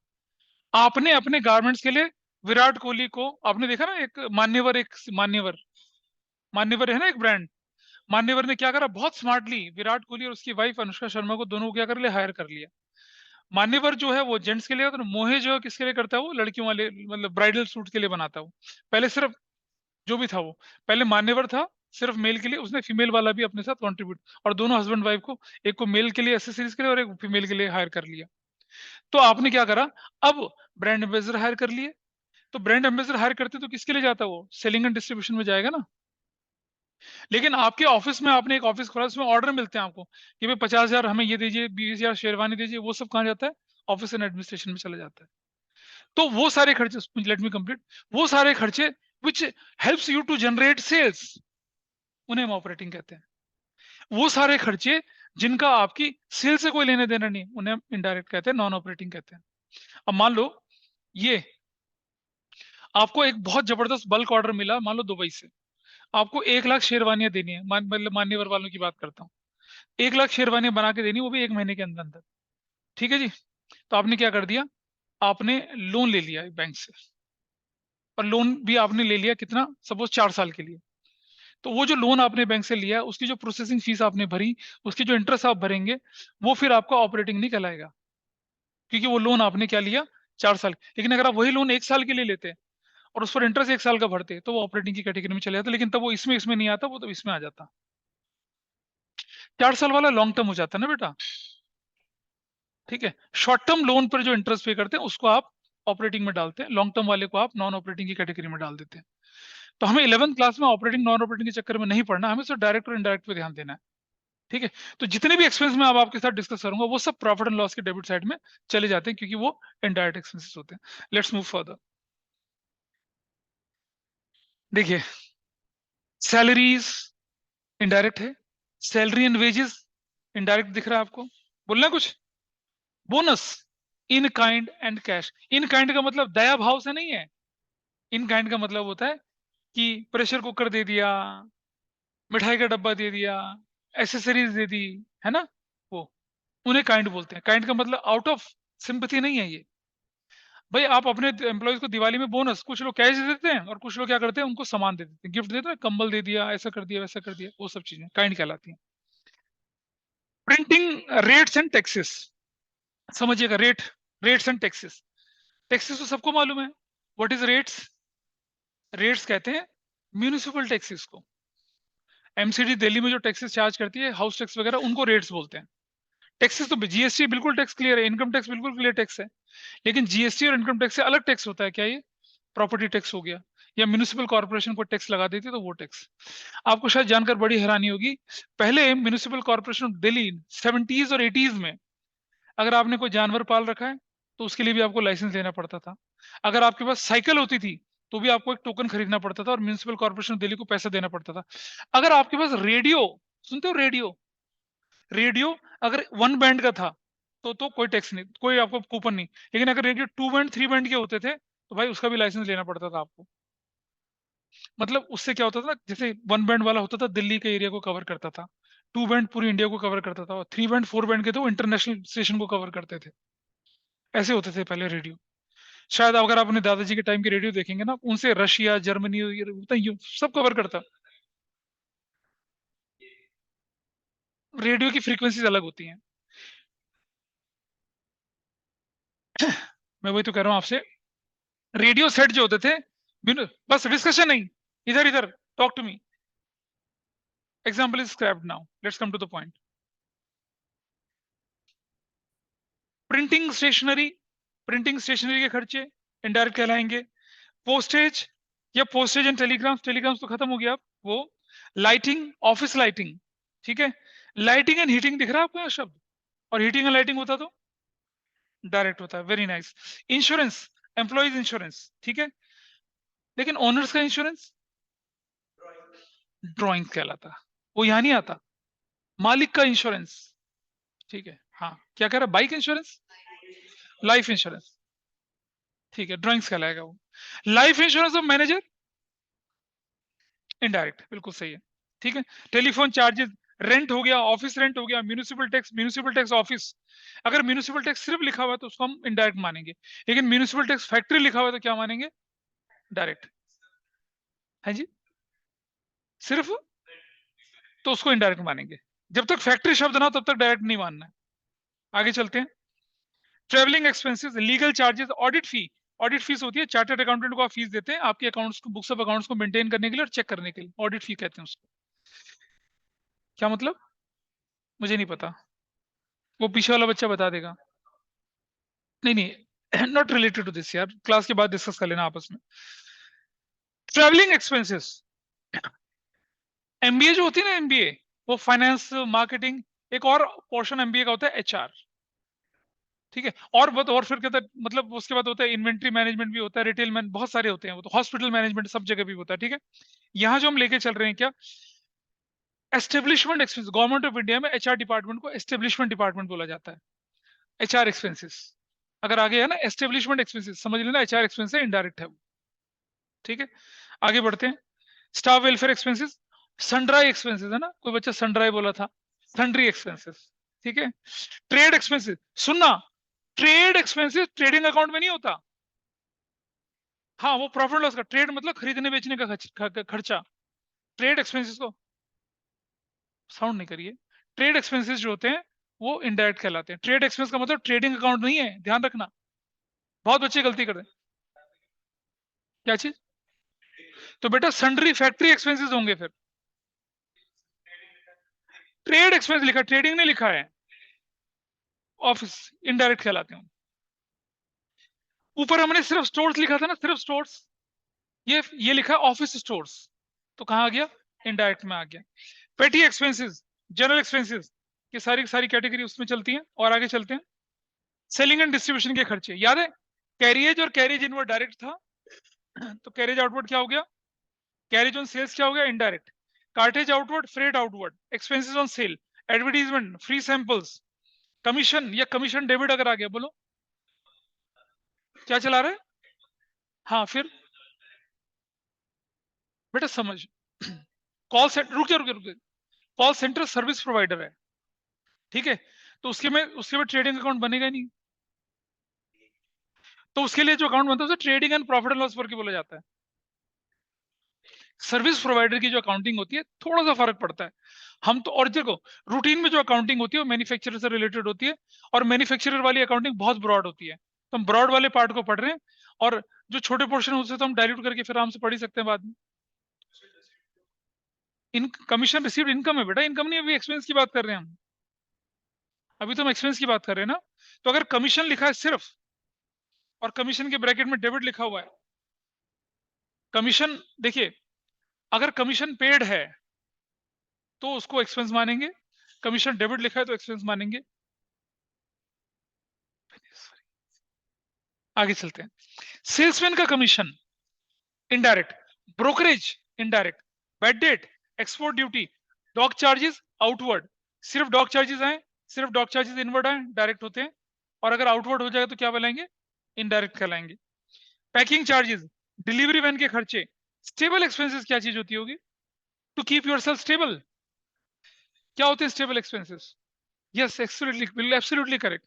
आपने अपने गारमेंट्स के लिए विराट कोहली को, आपने देखा ना, एक मान्यवर, एक मान्यवर, मान्यवर है ना एक ब्रांड, मान्यवर ने क्या करा, बहुत स्मार्टली विराट कोहली और उसकी वाइफ अनुष्का शर्मा को दोनों को क्या कर लिया, हायर कर लिया। मान्यवर जो है वो जेंट्स के लिए होता है, मोहे जो है किसके लिए करता है, वो लड़कियों वाले, मतलब ब्राइडल सूट के लिए बनाता है वो। पहले सिर्फ जो भी था वो, पहले मान्यवर था सिर्फ मेल के लिए, उसने फीमेल वाला भी अपने साथ कंट्रीब्यूट, और दोनों हस्बैंड वाइफ को, एक को मेल के लिए एसेसरीज के लिए और एक फीमेल के लिए हायर कर लिया। तो आपने क्या करा, अब ब्रांड एम्बेसडर हायर कर लिए। तो ब्रांड एम्बेसडर हायर करते तो किसके लिए जाता, वो सेलिंग एंड डिस्ट्रीब्यूशन में जाएगा ना। लेकिन आपके ऑफिस में आपने एक ऑफिस खोला, उसमें ऑर्डर मिलते हैं आपको कि भाई 50,000 हमें ये दीजिए, 20,000 शेरवानी दीजिए, वो सब कहाँ जाता है? ऑफिस एंड एडमिनिस्ट्रेशन में चला जाता है। तो वो सारे खर्चे, लेट मी कंप्लीट, वो सारे खर्चे which helps you to generate sales, उन्हें हम ऑपरेटिंग कहते हैं। वो सारे खर्चे जिनका आपकी सेल से कोई लेने देना नहीं, उन्हें हम इनडायरेक्ट कहते हैं, नॉन ऑपरेटिंग कहते हैं। अब मान लो ये आपको एक बहुत जबरदस्त बल्क ऑर्डर मिला, मान लो दुबई से, आपको 1 लाख शेरवानियां देनी है, मतलब मान्यवर वालों की बात करता हूँ, 1 लाख शेरवानियां बना के देनी, वो भी 1 महीने के अंदर अंदर। ठीक है जी। तो आपने क्या कर दिया, आपने लोन ले लिया बैंक से, और लोन भी आपने ले लिया कितना, सपोज 4 साल के लिए। तो वो जो लोन आपने बैंक से लिया, उसकी जो प्रोसेसिंग फीस आपने भरी, उसकी जो इंटरेस्ट आप भरेंगे, वो फिर आपका ऑपरेटिंग नहीं कहलाएगा, क्योंकि वो लोन आपने क्या लिया, 4 साल। लेकिन अगर आप वही लोन 1 साल के लिए लेते और उस पर इंटरेस्ट 1 साल का भरते, तो वो ऑपरेटिंग की कैटेगरी में चले जाता, लेकिन तब वो इसमें इसमें नहीं आता, वो तो इसमें आ जाता। 4 साल वाला लॉन्ग टर्म हो जाता है ना बेटा। ठीक है, शॉर्ट टर्म लोन पर जो इंटरेस्ट पे करते हैं उसको आप ऑपरेटिंग में डालते हैं, लॉन्ग टर्म वाले को आप नॉन ऑपरेटिंग की कैटेगरी में डाल देते हैं। तो हमें 11th क्लास में ऑपरेटिंग नॉन ऑपरेटिंग के चक्कर में नहीं पढ़ना, हमें सिर्फ डायरेक्ट और इनडायरेक्ट पे ध्यान देना है। ठीक है, तो जितने भी एक्सपेंस मैं अब आपके साथ डिस्कस करूंगा, वो सब प्रॉफिट एंड लॉस के डेबिट साइड में चले जाते हैं, क्योंकि वो इनडायरेक्ट एक्सपेंसेस होते हैं। Let's move further. देखिए, सैलरीज इनडायरेक्ट है, सैलरी एंड वेजेस इनडायरेक्ट दिख रहा है आपको, बोलना है कुछ। Bonus in kind and cash, in kind का मतलब दया भाव से नहीं है, इन काइंड का मतलब होता है कि प्रेशर कुकर दे दिया, मिठाई का डब्बा दे दिया, एसेसरीज दे दी, है ना, वो उन्हें काइंड बोलते हैं। काइंड का मतलब आउट ऑफ सिंपैथी नहीं है ये। भाई आप अपने एम्प्लॉयज को दिवाली में बोनस, कुछ लोग कैश दे देते हैं और कुछ लोग क्या करते हैं, उनको सामान दे देते हैं, गिफ्ट देते हैं, कंबल दे दिया, ऐसा कर दिया, वैसा कर दिया, वो सब चीजें काइंड कहलाती हैं। प्रिंटिंग रेट्स एंड टैक्सेस, समझिएगा, रेट्स एंड टैक्सेस। टैक्सेस तो सबको मालूम है, व्हाट इज रेट्स। रेट्स कहते हैं म्यूनिसिपल टैक्सेस को। एमसीडी दिल्ली में जो टैक्सेस चार्ज करती है, हाउस टैक्स वगैरह, उनको रेट्स बोलते हैं। टैक्सेस तो जीएसटी बिल्कुल टैक्स क्लियर है, इनकम टैक्स बिल्कुल क्लियर टैक्स है, लेकिन जीएसटी और इनकम टैक्स से अलग टैक्स होता है। क्या ये प्रॉपर्टी टैक्स हो गया, या म्यूनिसिपल कॉर्पोरेशन को टैक्स लगा देती है, तो वो टैक्स। आपको शायद जानकर बड़ी हैरानी होगी, पहले municipal corporation of Delhi 70s और 80s में, अगर आपने कोई जानवर पाल रखा है तो उसके लिए भी आपको लाइसेंस लेना पड़ता था। अगर आपके पास साइकिल होती थी तो भी आपको एक टोकन खरीदना पड़ता था, और म्यूनिसिपल कॉर्पोरेशन ऑफ दिल्ली को पैसा देना पड़ता था। अगर आपके पास रेडियो, सुनते हो रेडियो, रेडियो अगर 1 बैंड का था तो कोई टैक्स नहीं, कोई आपको कूपन नहीं। लेकिन अगर रेडियो 2 बैंड 3 बैंड के होते थे, तो भाई उसका भी लाइसेंस लेना पड़ता था आपको। मतलब उससे क्या होता था, जैसे 1 बैंड वाला होता था दिल्ली के एरिया को कवर करता था, 2 बैंड पूरी इंडिया को कवर करता था, और 3 बैंड 4 बैंड के तो इंटरनेशनल स्टेशन को कवर करते थे। ऐसे होते थे पहले रेडियो। शायद अगर आप अपने दादाजी के टाइम के रेडियो देखेंगे ना, उनसे रशिया, जर्मनी, ये सब कवर करता। रेडियो की फ्रीक्वेंसीज अलग होती हैं। मैं वही तो कह रहा हूं आपसे, रेडियो सेट जो होते थे, बस डिस्कशन नहीं, इधर इधर, talk to me. Example is scrapped, now let's come to the point. Printing stationery, printing stationery के खर्चे इनडायरेक्ट कहलाएंगे। पोस्टेज, या पोस्टेज एंड टेलीग्राम्स, टेलीग्राम्स तो खत्म हो गया अब, वो लाइटिंग, ऑफिस लाइटिंग। ठीक है, लाइटिंग एंड हीटिंग दिख रहा है आपको यहाँ शब्द, और हीटिंग एंड लाइटिंग होता तो डायरेक्ट होता है, very nice. Insurance, employees insurance, ठीक है, लेकिन ओनर्स का इंश्योरेंस ड्रॉइंग कहलाता, वो यहाँ नहीं आता। मालिक का इंश्योरेंस, ठीक है, हाँ, क्या कह रहा है, बाइक इंश्योरेंस, लाइफ इंश्योरेंस, ठीक है, ड्रॉइंग्स कहलाएगा वो। Life insurance of manager indirect, बिल्कुल सही है। ठीक है, टेलीफोन चार्जेस, रेंट हो गया, ऑफिस रेंट हो गया, municipal tax, municipal tax office. अगर म्यूनिसिपल टैक्स सिर्फ लिखा हुआ है तो उसको हम इनडायरेक्ट मानेंगे, लेकिन म्यूनिसिपल टैक्स फैक्ट्री लिखा हुआ है तो क्या मानेंगे, डायरेक्ट। है जी, सिर्फ, तो उसको इनडायरेक्ट मानेंगे। जब तक फैक्ट्री शब्द ना हो तब तक डायरेक्ट नहीं मानना है। आगे चलते हैं। Travelling expenses, legal charges, audit fee. Audit fees होती है, चार्टर्ड अकाउंटेंट को आप फीस देते हैं आपके अकाउंट्स को, बुक्स ऑफ अकाउंट्स को मेंटेन करने के लिए और चेक करने के लिए, ऑडिट फी कहते हैं उसको। क्या मतलब, मुझे नहीं पता, वो पीछे वाला बच्चा बता देगा। नहीं नहीं, नॉट रिलेटेड टू दिस यार, क्लास के बाद डिस्कस कर लेना आपस में। ट्रेवलिंग एक्सपेंसेस, एमबीए जो होती है ना, एमबीए, वो फाइनेंस, मार्केटिंग, एक और पोर्शन एमबीए का होता है एचआर। ठीक है। और फिर कहता है, मतलब उसके बाद होता है इन्वेंट्री मैनेजमेंट भी होता है, रिटेल मैन, बहुत सारे होते हैं वो तो, हॉस्पिटल मैनेजमेंट सब जगह भी होता है। ठीक है, यहाँ जो हम लेके चल रहे हैं क्या, establishment expense, government of India में एचआर डिपार्टमेंट को एस्टेब्लिशमेंट डिपार्टमेंट बोला जाता है। एचआर एक्सपेंसेस अगर आगे है ना, एस्टेब्लिशमेंट एक्सपेंसेस समझ लेना, एचआर एक्सपेंस है, इनडायरेक्ट है वो। ठीक है, आगे बढ़ते हैं। स्टाफ वेलफेयर एक्सपेंसेस, सनड्राई एक्सपेंसेस है ना, कोई बच्चा सनड्राई बोला था, सन्ड्री एक्सपेंसेस। ठीक है, ट्रेड एक्सपेंसेस, सुनना, ट्रेड एक्सपेंसेस ट्रेडिंग अकाउंट में नहीं होता। हाँ, वो प्रॉफिट लॉस का, ट्रेड मतलब खरीदने बेचने का खर्चा। ट्रेड एक्सपेंसेस को, साउंड नहीं करिए, ट्रेड एक्सपेंसेस जो होते हैं वो इनडायरेक्ट कहलाते हैं। ट्रेड एक्सपेंस का मतलब ट्रेडिंग अकाउंट नहीं है, ध्यान रखना, बहुत बच्चे गलती करते हैं। क्या चीज? तो बेटा सन्ड्री फैक्ट्री एक्सपेंसेस होंगे फिर, ट्रेड एक्सपेंस लिखा, ट्रेडिंग नहीं लिखा है, ऑफिस, इनडायरेक्ट कहलाते हैं। ऊपर हमने सिर्फ स्टोर्स लिखा था ना, सिर्फ स्टोर्स, ये लिखा है ऑफिस स्टोर्स, तो कहां आ गया, इनडायरेक्ट में आ गया। पेटी एक्सपेंसेस, जनरल एक्सपेंसेस, ये सारी सारी कैटेगरी उसमें चलती है। और आगे चलते हैं, सेलिंग एंड डिस्ट्रीब्यूशन के खर्चे, याद है, कैरिएज और कैरिज इनवर्ड डायरेक्ट था, तो कैरिज आउटवर्ड क्या हो गया, कैरिज ऑन सेल्स क्या हो गया, indirect. Cartage outward, freight outward, expenses on sale, advertisement, free samples, commission या कमीशन डेबिट अगर आ गया, बोलो क्या चला रहा है। हाँ फिर बेटा समझ, कॉल सेंटर, रुक जा, कॉल सेंटर सर्विस प्रोवाइडर है, ठीक है, तो उसके में ट्रेडिंग अकाउंट बनेगा ही नहीं, तो उसके लिए जो अकाउंट बनता है उसे trading and profit and loss करके बोला जाता है। सर्विस प्रोवाइडर की जो अकाउंटिंग होती है थोड़ा सा फर्क पड़ता है। हम तो, और देखो, रूटीन में जो अकाउंटिंग होती है वो मैन्युफैक्चरर से रिलेटेड होती है, और मैन्युफैक्चरर वाली अकाउंटिंग बहुत ब्रॉड होती है, तो हम ब्रॉड वाले पार्ट को पढ़ रहे हैं, और जो छोटे पोर्शन है उसे तो हम डायल्यूट करके फिर आराम से पढ़ ही सकते हैं बाद में। इन कमीशन रिसीव्ड इनकम है बेटा, इनकम नहीं, अभी एक्सपेंस की बात कर रहे हैं हम, अभी तो हम एक्सपेंस की बात कर रहे हैं ना। तो अगर कमीशन लिखा है सिर्फ, और कमीशन के ब्रैकेट में डेबिट लिखा हुआ है, कमीशन, देखिए, अगर कमीशन पेड है तो उसको एक्सपेंस मानेंगे, कमीशन डेबिट लिखा है तो एक्सपेंस मानेंगे। आगे चलते हैं, सेल्समैन का commission indirect, brokerage indirect, bad debt, export duty, dock charges outward, सिर्फ डॉक चार्जेस आए, सिर्फ डॉक चार्जेस इनवर्ड आए, डायरेक्ट होते हैं, और अगर आउटवर्ड हो जाएगा तो क्या बोलेंगे, इनडायरेक्ट कहलाएंगे। पैकिंग चार्जेस, डिलीवरी वैन के खर्चे, स्टेबल एक्सपेंसेस क्या चीज होती होगी, to keep yourself stable, क्या होते हैं stable expenses, yes absolutely, absolutely correct.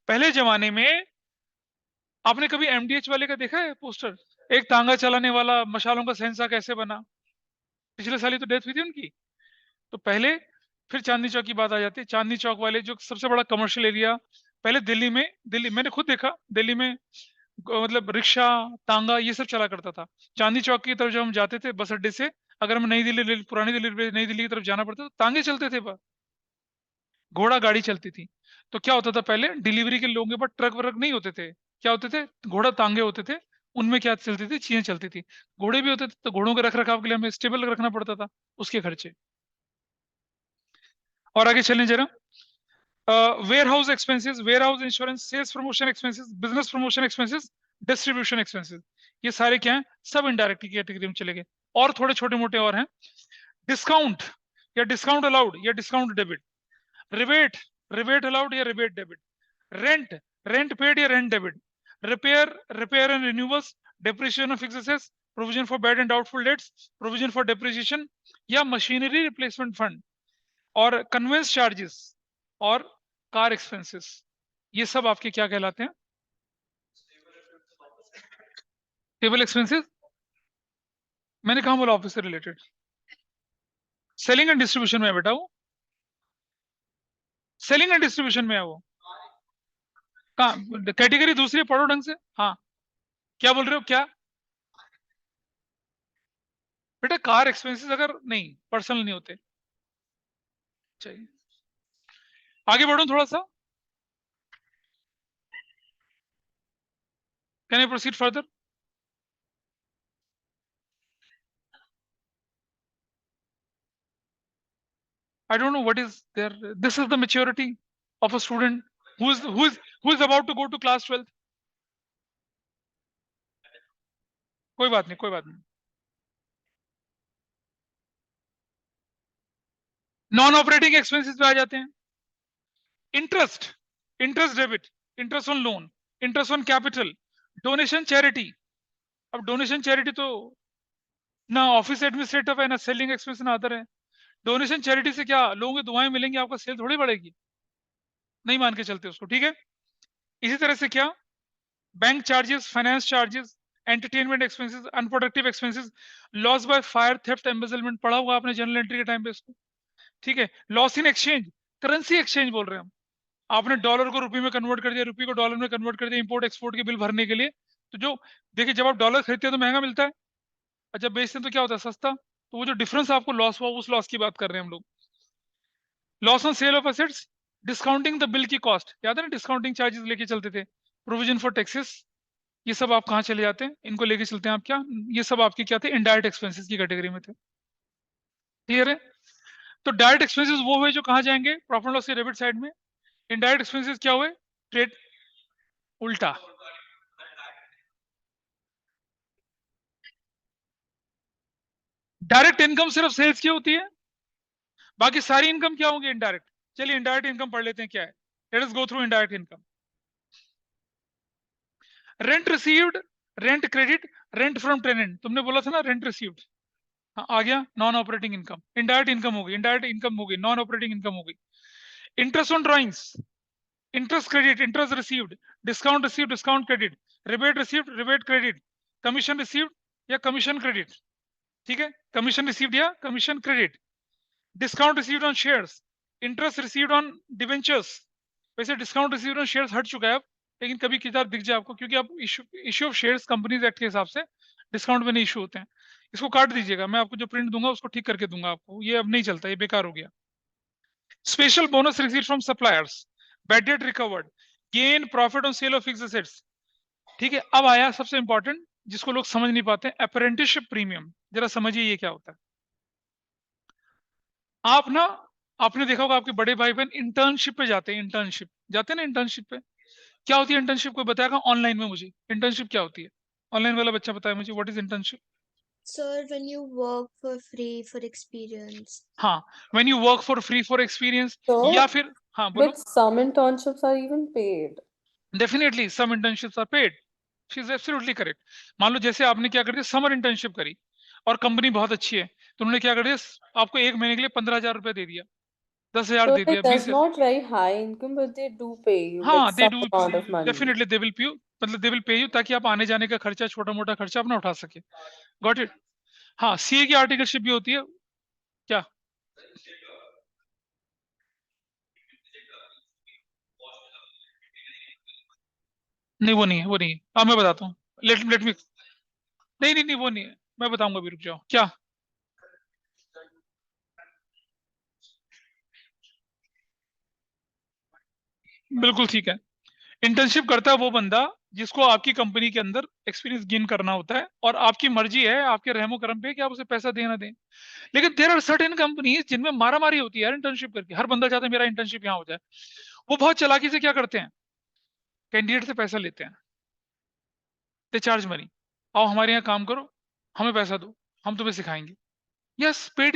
पहले जमाने में आपने कभी एमडीएच वाले का देखा है पोस्टर, एक तांगा चलाने वाला, मशालों का शहंशाह कैसे बना, पिछले साल ही तो डेथ हुई थी उनकी। तो पहले, फिर चांदनी चौक की बात आ जाती है, चांदनी चौक वाले जो सबसे बड़ा कमर्शियल एरिया, पहले दिल्ली में, दिल्ली मैंने खुद देखा, दिल्ली में मतलब रिक्शा, तांगा ये सब चला करता था। चांदनी चौक की तरफ जब हम जाते थे बस अड्डे से, अगर हम पुरानी दिल्ली नई दिल्ली की तरफ जाना पड़ता तो तांगे चलते थे, घोड़ा गाड़ी चलती थी। तो क्या होता था, पहले डिलीवरी के लोगों के पास ट्रक व्रक नहीं होते थे, क्या होते थे, घोड़ा तांगे होते थे, उनमें क्या चलती थी, चीजें चलती थी। घोड़े भी होते थे तो घोड़ों के रख रखाव के लिए हमें स्टेबल रखना पड़ता था, उसके खर्चे। और आगे चलें जरा, warehouse expenses, warehouse insurance, sales promotion expenses, business promotion expenses, distribution expenses, ये सारे क्या हैं, सब इनडायरेक्ट की कैटेगरी में चले गए। और थोड़े छोटे मोटे और हैं, डिस्काउंट या डिस्काउंट अलाउड या discount debit, rebate, rebate allowed या rebate debit, rent, rent paid या rent debit, repair, repair and renewals, depreciation of fixed assets, provision for bad and doubtful debts, provision for depreciation या machinery replacement fund, और conveyance charges, और car expenses, ये सब आपके क्या कहलाते हैं, टेबल एक्सपेंसेस। मैंने कहा बोला ऑफिस से रिलेटेड, सेलिंग एंड डिस्ट्रीब्यूशन में है बेटा वो, सेलिंग एंड डिस्ट्रीब्यूशन में है वो, कहा कैटेगरी दूसरी, पढ़ो ढंग से। हाँ, क्या बोल रहे हो क्या, बेटा कार एक्सपेंसेस अगर नहीं, पर्सनल नहीं होते, चाहिए। आगे बढ़ो थोड़ा सा, can I proceed further. I don't know what is there, this is the maturity of a student, who is about to go to class 12th? कोई बात नहीं, कोई बात नहीं। नॉन ऑपरेटिंग एक्सपेंसेस पे आ जाते हैं। Interest, interest debit, interest on loan, interest on capital, donation charity. अब डोनेशन चैरिटी तो ना ऑफिस एडमिनिस्ट्रेटिव है, ना सेलिंग एक्सपेंस, ना अदर है। डोनेशन चैरिटी से क्या लोगों की दुआएं मिलेंगी, आपका सेल थोड़ी बढ़ेगी, नहीं मान के चलते उसको, ठीक है। इसी तरह से क्या, bank charges, finance charges, entertainment expenses, unproductive expenses, loss by fire, theft, embezzlement, पढ़ा होगा आपने जनरल एंट्री के टाइम पे इसको, ठीक है। Loss in exchange, currency exchange बोल रहे हैं हम। आपने डॉलर को रुपये में कन्वर्ट कर दिया, रुपये को डॉलर में कन्वर्ट कर दिया इंपोर्ट एक्सपोर्ट के बिल भरने के लिए। तो जो देखिए, जब आप डॉलर खरीदते हैं तो महंगा मिलता है, और जब बेचते हैं तो क्या होता है, सस्ता। तो वो जो डिफरेंस आपको लॉस हुआ, उस लॉस की बात कर रहे हैं हम लोग। Loss on sale of assets, discounting the bill की कॉस्ट, याद है ना, डिस्काउंटिंग चार्जेस लेके चलते थे। प्रोविजन फॉर टैक्सेस, ये सब आप कहाँ चले जाते हैं, इनको लेके चलते हैं आप क्या, ये सब आपके क्या थे, इनडायरेक्ट एक्सपेंसेस की कैटेगरी में थे। क्लियर है। तो डायरेक्ट एक्सपेंसेस वो हुए जो कहाँ जाएंगे, प्रॉफिट एंड लॉस के डेबिट साइड में। इनडायरेक्ट एक्सपेंसेस क्या हुए, ट्रेड, उल्टा। डायरेक्ट इनकम सिर्फ सेल्स की होती है, बाकी सारी इनकम क्या होंगी, इनडायरेक्ट। चलिए इनडायरेक्ट इनकम पढ़ लेते हैं क्या है। Let us go through indirect income. Rent received, rent credit, rent from tenant, तुमने बोला था ना रेंट रिसीव्ड, हाँ आ गया, non operating income, indirect income होगी, इनडायरेक्ट इनकम होगी, नॉन ऑपरेटिंग इनकम होगी। Interest on drawings, interest credit, interest received, discount received, discount credit, rebate received, rebate credit, commission received या कमीशन क्रेडिट, ठीक है, commission received या commission credit, discount received on shares, interest received on debentures. वैसे discount received on shares हट चुका है अब, लेकिन कभी किताब दिख जाए आपको, क्योंकि अब issue of shares companies act के हिसाब से डिस्काउंट में नहीं इशू होते हैं। इसको काट दीजिएगा, मैं आपको जो प्रिंट दूंगा उसको ठीक करके दूंगा आपको, ये अब नहीं चलता, ये बेकार हो गया। Special bonus received from suppliers, bad debt recovered, gain profit on sale of fixed assets, ठीक है। अब आया सबसे इंपॉर्टेंट, जिसको लोग समझ नहीं पाते, अप्रेंटिसशिप प्रीमियम। जरा समझिए ये क्या होता है। आप ना, आपने देखा होगा आपके बड़े भाई बहन इंटर्नशिप पे जाते हैं, इंटर्नशिप जाते हैं ना, इंटर्नशिप पे क्या होती है, इंटर्नशिप कोई बताएगा ऑनलाइन में मुझे, इंटर्नशिप क्या होती है, ऑनलाइन वाला बच्चा बताए मुझे, what is internship. Sir, when you work for free for experience. हाँ, when you work for free for experience, या So, फिर हाँ बोलो। but some internships are even paid. Definitely some internships are paid, she is absolutely correct. मान लो जैसे आपने क्या कर दिया, समर इंटर्नशिप करी और कंपनी बहुत अच्छी है, तो उन्होंने क्या कर दिया, आपको एक महीने के लिए 15,000 रुपए दे दिया, 10,000 So दे like दिया, that's 20,000। not very high income, but they do pay you like हाँ दे some do, amount of money. Definitely they will pay you, मतलब दे विल पे यू, ताकि आप आने जाने का खर्चा, छोटा मोटा खर्चा अपना उठा सके। Got it. हाँ, सीए की आर्टिकलशिप भी होती है क्या, नहीं वो नहीं है, वो नहीं है, हाँ मैं बताता हूँ, लेट मी, नहीं नहीं नहीं वो नहीं है, मैं बताऊंगा अभी, रुक जाओ क्या। बिल्कुल ठीक है। इंटर्नशिप करता है वो बंदा जिसको आपकी कंपनी के अंदर एक्सपीरियंस गेन करना होता है, और आपकी मर्जी है, आपके रहमो करम पे कि आप उसे पैसा देना दें। लेकिन देर आर सर्टेन कंपनीज जिनमें मारामारी होती है यार, इंटर्नशिप करके हर बंदा चाहता है मेरा इंटर्नशिप यहाँ हो जाए। वो बहुत चालाकी से क्या करते हैं, कैंडिडेट से पैसा लेते हैं, दे चार्ज मनी, आओ हमारे यहाँ काम करो, हमें पैसा दो, हम तुम्हें सिखाएंगे। Yes, paid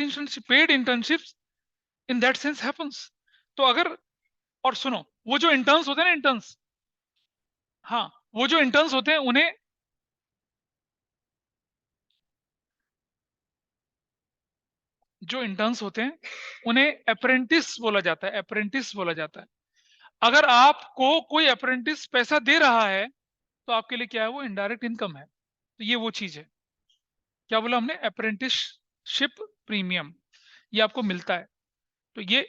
internship in that sense happens. तो अगर, और सुनो, वो जो इंटर्न्स होते हैं ना, इंटर्न्स, हाँ, वो जो इंटर्न्स होते हैं उन्हें, जो इंटर्न्स होते हैं उन्हें अप्रेंटिस बोला जाता है, अप्रेंटिस बोला जाता है। अगर आपको कोई अप्रेंटिस पैसा दे रहा है, तो आपके लिए क्या है, वो इनडायरेक्ट इनकम है। तो ये वो चीज है, क्या बोला हमने, अप्रेंटिसशिप प्रीमियम, ये आपको मिलता है। तो ये,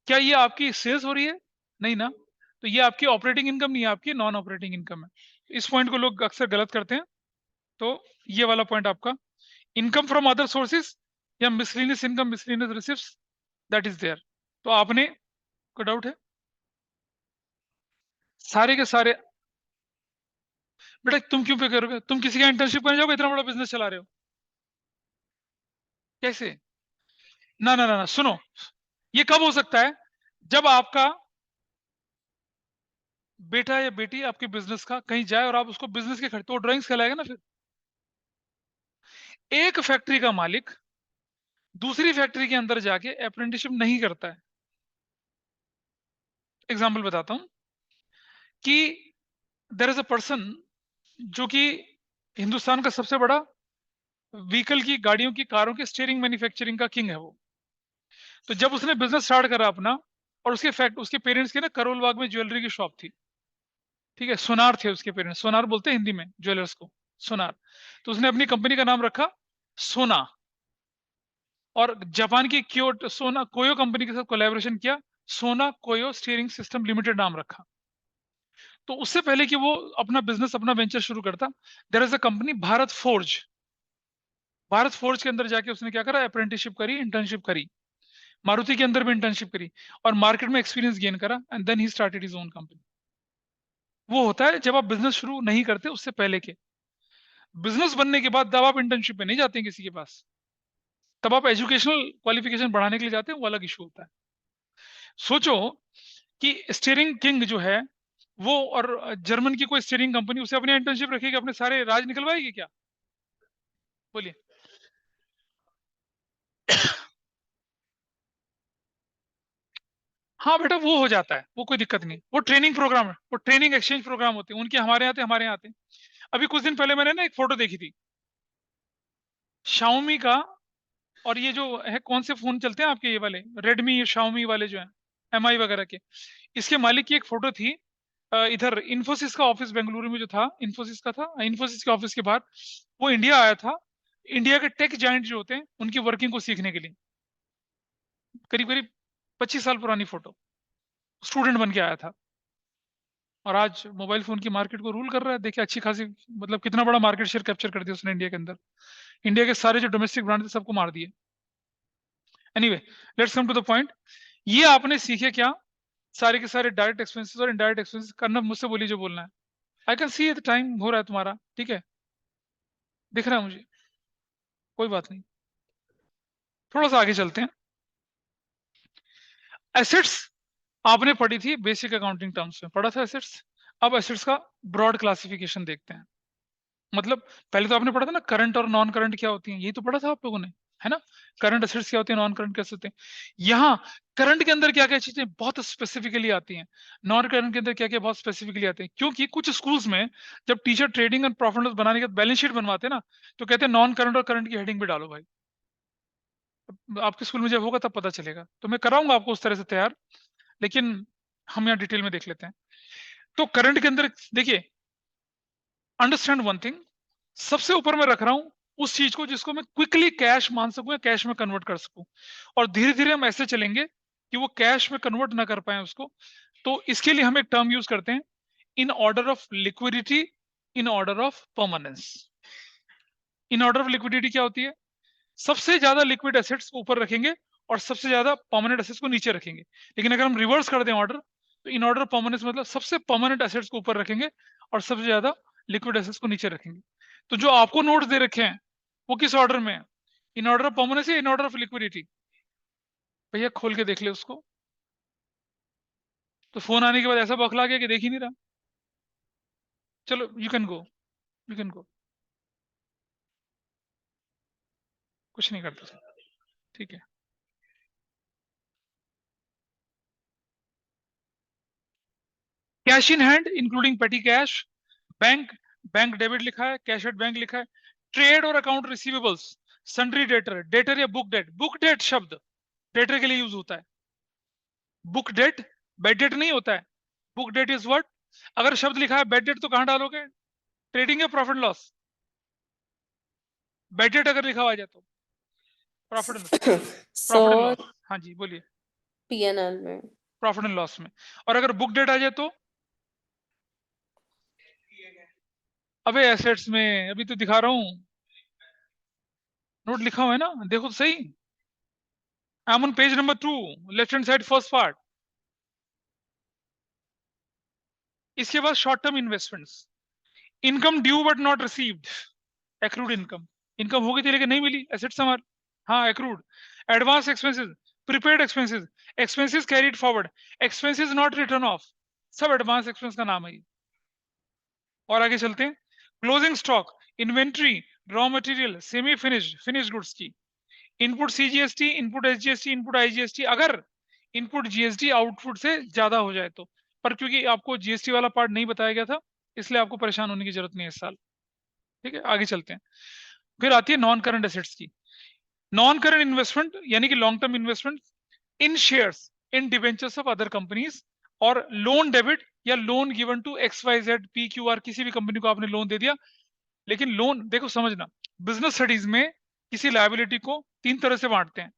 क्या ये आपकी सेल्स हो रही है, नहीं ना, तो ये आपकी ऑपरेटिंग इनकम नहीं है, आपकी नॉन ऑपरेटिंग इनकम है। इस पॉइंट को लोग अक्सर गलत करते हैं। तो ये वाला पॉइंट आपका, इनकम फ्रॉम अदर सोर्सेज या miscellaneous income, miscellaneous receipt, that is there. तो आपने, कोई डाउट है, सारे के सारे, बेटा तुम क्यों पे करोगे, तुम किसी का इंटर्नशिप करने जाओगे, इतना बड़ा बिजनेस चला रहे हो, कैसे। ना ना ना ना, सुनो, ये कब हो सकता है, जब आपका, बेटा या बेटी आपके बिजनेस का कहीं जाए और आप उसको बिजनेस के खर्चे, तो ड्राइंग्स कहलाएगा ना। फिर एक फैक्ट्री का मालिक दूसरी फैक्ट्री के अंदर जाके अप्रेंटिसशिप नहीं करता है। एग्जाम्पल बताता हूं कि देयर इज अ पर्सन जो कि हिंदुस्तान का सबसे बड़ा व्हीकल की, गाड़ियों की, कारों की स्टीयरिंग मैन्युफैक्चरिंग का किंग है वो। तो जब उसने बिजनेस स्टार्ट करा अपना, और उसके पेरेंट्स की ना करोल बाग में ज्वेलरी की शॉप थी, ठीक है, सोनार थे उसके पेरेंट्स, सोनार बोलते हैं हिंदी में ज्वेलर्स को, सोनार। तो उसने अपनी कंपनी का नाम रखा सोना, और जापान की क्योट सोना कोयो कंपनी के साथ कोलैबोरेशन किया, सोना कोयो स्टीयरिंग सिस्टम लिमिटेड नाम रखा। तो उससे पहले कि वो अपना बिजनेस, अपना वेंचर शुरू करता, there is a company Bharat Forge. Bharat Forge के अंदर जाके उसने क्या करा, अप्रेंटिसशिप करी, इंटर्नशिप करी, मारुति के अंदर भी इंटर्नशिप करी, और मार्केट में एक्सपीरियंस गेन करा, and then he started his own company. वो होता है जब आप बिजनेस शुरू नहीं करते उससे पहले के। बिजनेस बनने के बाद तब आप इंटर्नशिप पे नहीं जाते हैं किसी के पास, तब आप एजुकेशनल क्वालिफिकेशन बढ़ाने के लिए जाते हैं, वो अलग इशू होता है। सोचो कि स्टीयरिंग किंग जो है वो, और जर्मन की कोई स्टीयरिंग कंपनी उसे अपनी इंटर्नशिप रखेगी, अपने सारे राज निकलवाएगी क्या? बोलिए। हाँ बेटा, वो हो जाता है, वो कोई दिक्कत नहीं, वो ट्रेनिंग प्रोग्राम है, वो ट्रेनिंग एक्सचेंज प्रोग्राम होते हैं उनके, हमारे यहाँ आते, हमारे यहाँ आते हैं। अभी कुछ दिन पहले मैंने ना एक फोटो देखी थी शाओमी का, और ये जो है, कौन से फोन चलते हैं आपके, ये वाले रेडमी शाओमी वाले जो हैं, एमआई वगैरह के, इसके मालिक की एक फोटो थी। इधर इन्फोसिस का ऑफिस बेंगलुरु में जो था, इन्फोसिस का था, इन्फोसिस के ऑफिस के बाहर वो इंडिया आया था, इंडिया के टेक जाइंट जो होते हैं उनकी वर्किंग को सीखने के लिए। करीब करीब 25 साल पुरानी फोटो, स्टूडेंट बन के आया था, और आज मोबाइल फोन की मार्केट को रूल कर रहा है। देखिए अच्छी खासी, मतलब कितना बड़ा मार्केट शेयर कैप्चर कर दिया उसने इंडिया के अंदर। इंडिया के सारे जो डोमेस्टिक ब्रांड थे सबको मार दिए। Anyway, let's come to the point. ये आपने सीखे क्या? सारे के सारे डायरेक्ट एक्सपेंसेस और इनडायरेक्ट एक्सपेंसेस करना। मुझसे बोलिए जो बोलना है। I can see the time हो रहा है तुम्हारा, ठीक है, दिख रहा है मुझे, कोई बात नहीं। थोड़ा सा आगे चलते हैं। एसेट्स आपने पढ़ी थी बेसिक अकाउंटिंग टर्म्स में, पढ़ा था एसेट्स। अब एसेट्स का ब्रॉड क्लासिफिकेशन देखते हैं। मतलब पहले तो आपने पढ़ा था ना, करंट और नॉन करंट क्या होती हैं, यही तो पढ़ा था आप लोगों ने, है ना। करंट एसेट्स क्या होती है, नॉन करंट कैसे होते हैं। यहाँ करंट के अंदर क्या क्या चीजें बहुत स्पेसिफिकली आती हैं, नॉन करंट के अंदर क्या क्या बहुत स्पेसिफिकली आते हैं। क्योंकि कुछ स्कूल्स में जब teacher trading and profit loss बनाने के बाद बैलेंस शीट बनवाते हैं ना, तो कहते हैं नॉन करंट और करंट की हेडिंग भी डालो भाई। आपके स्कूल में जब होगा तब पता चलेगा, तो मैं कराऊंगा आपको उस तरह से तैयार, लेकिन हम यहाँ डिटेल में देख लेते हैं। तो करंट के अंदर देखिए, अंडरस्टैंड वन थिंग, सबसे ऊपर मैं रख रहा हूं उस चीज को जिसको मैं क्विकली कैश मान सकूं या कैश में कन्वर्ट कर सकूं, और धीरे धीरे हम ऐसे चलेंगे कि वो कैश में कन्वर्ट ना कर पाए उसको। तो इसके लिए हम एक टर्म यूज करते हैं, in order of liquidity, in order of permanence. In order of liquidity क्या होती है? सबसे ज्यादा लिक्विड एसेट्स को ऊपर रखेंगे और सबसे ज्यादा परमानेंट एसेट्स को नीचे रखेंगे। लेकिन अगर हम रिवर्स कर दें ऑर्डर, तो इन ऑर्डर परमानेंस मतलब सबसे परमानेंट एसेट्स को ऊपर रखेंगे और सबसे ज्यादा लिक्विड एसेट्स को नीचे रखेंगे। तो जो आपको नोट्स दे रखे हैं वो किस ऑर्डर में है? इन ऑर्डर ऑफ परमानेंस या इन ऑर्डर ऑफ लिक्विडिटी? भैया खोल के देख ले उसको। तो फोन आने के बाद ऐसा बौखला गया कि देख ही नहीं रहा। चलो you can go, you can go, कुछ नहीं करता सर, ठीक है। कैश इन हैंड इंक्लूडिंग पेटी कैश, बैंक, बैंक डेबिट लिखा है, कैश एट बैंक लिखा है, ट्रेड और account receivables, sundry debtor, debtor या बुक डेट। बुक डेट शब्द डेटर के लिए यूज होता है, बुक डेट बेड डेट नहीं होता है। Book debt is what? अगर शब्द लिखा है बेड डेट तो कहां डालोगे? ट्रेडिंग या प्रॉफिट लॉस? बेड डेट अगर लिखा हुआ जाए तो profit and profit and So, loss. हाँ जी बोलिए। P&L में. प्रॉफिट एंड लॉस में। और अगर बुक डेट आ जाए तो? अबे एसेट्स में, अभी तो दिखा रहा हूं, नोट लिखा हुआ है ना, देखो तो सही। I am on page number 2, left hand side first part. इसके बाद short term investments, income due but not received, accrued income, income हो गई थी लेकिन नहीं मिली, एसेट्स हमारे, हाँ accrued. Advance expenses, prepaid expenses, expenses carried forward, expenses not return of, सब एडवांस एक्सपेंस का नाम है ये। और आगे चलते हैं, closing stock, inventory, raw material, semi finished, finished goods की, input CGST, input SGST, input IGST, अगर इनपुट जीएसटी आउटपुट से ज्यादा हो जाए तो। पर क्योंकि आपको जीएसटी वाला पार्ट नहीं बताया गया था, इसलिए आपको परेशान होने की जरूरत नहीं है इस साल। ठीक है, आगे चलते हैं। फिर आती है नॉन करंट एसेट्स की। नॉन करंट इन्वेस्टमेंट यानी कि long term investment in shares, in debentures of other companies, और लोन डेबिट या loan given to XYZ PQR, किसी भी कंपनी को आपने लोन दे दिया। लेकिन लोन देखो समझना, बिजनेस स्टडीज में किसी लायबिलिटी को 3 तरह से बांटते हैं,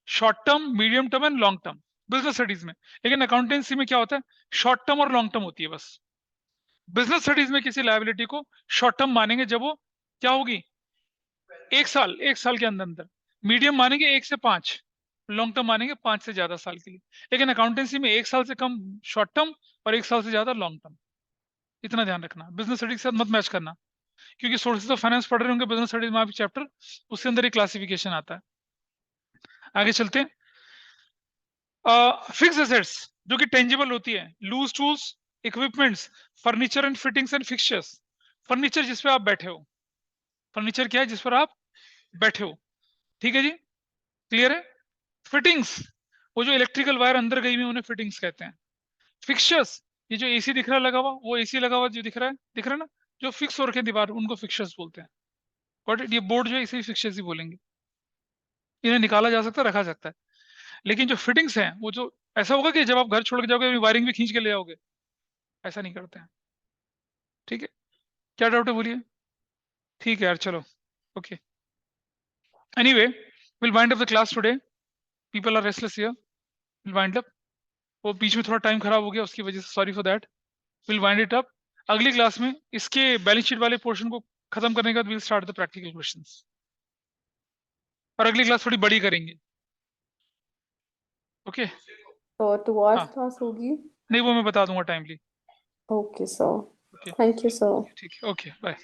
short term, medium term and long term, business studies में। लेकिन अकाउंटेंसी में क्या होता है, शॉर्ट टर्म और लॉन्ग टर्म होती है बस। बिजनेस स्टडीज में किसी लायबिलिटी को शॉर्ट टर्म मानेंगे जब वो क्या होगी, 1 साल के अंदर अंदर, मीडियम मानेंगे 1 से 5, लॉन्ग टर्म मानेंगे 5 से ज्यादा साल के लिए। लेकिन अकाउंटेंसी में 1 साल से कम शॉर्ट टर्म और 1 साल से ज्यादा लॉन्ग टर्म। इतना ध्यान रखना, बिजनेस स्टडीज के साथ मत मैच करना, क्योंकि सोर्सेज ऑफ फाइनेंस पढ़ रहे होंगे बिजनेस स्टडीज में आप चैप्टर, उसके अंदर एक क्लासिफिकेशन आता है। आगे चलते हैं, फिक्स एसेट्स जो कि टेंजिबल होती है, loose tools, equipments, furniture and fittings and fixtures. Furniture जिस पे आप बैठे हो, फर्नीचर क्या है, जिस पर आप बैठे हो। ठीक है जी, क्लियर है। फिटिंग्स, वो जो इलेक्ट्रिकल वायर अंदर गई हुई उन्हें फिटिंग्स कहते हैं। फिक्सचर्स, ये जो एसी दिख रहा है लगा हुआ, वो एसी लगा हुआ जो दिख रहा है ना, जो फिक्स हो रखे हैं दीवार, उनको फिक्सचर्स बोलते हैं। बट ये बोर्ड जो है इसे फिक्सचर्स ही बोलेंगे। इन्हें निकाला जा सकता है, रखा जा सकता है। लेकिन जो फिटिंग्स हैं वो जो, ऐसा होगा कि जब आप घर छोड़ के जाओगे वायरिंग भी खींच के ले आओगे, ऐसा नहीं करते हैं। ठीक है, क्या डाउट है बोलिए। ठीक है यार, चलो, okay. Anyway, will wind up the class today, people are restless here, will wind up. वो बीच में थोड़ा टाइम खराब हो गया, उसकी वजह से sorry for that. Will wind it up. अगली क्लास में इसके बैलेंस शीट वाले पोर्शन को खत्म करने के बाद will start the practical questions, और अगली क्लास थोड़ी बड़ी करेंगे। ओके, तो टुवर्ड्स हाँ, क्लास होगी? नहीं वो मैं बता दूंगा timely. Okay sir, okay, thank you sir. ठीक है, ओके, बाय।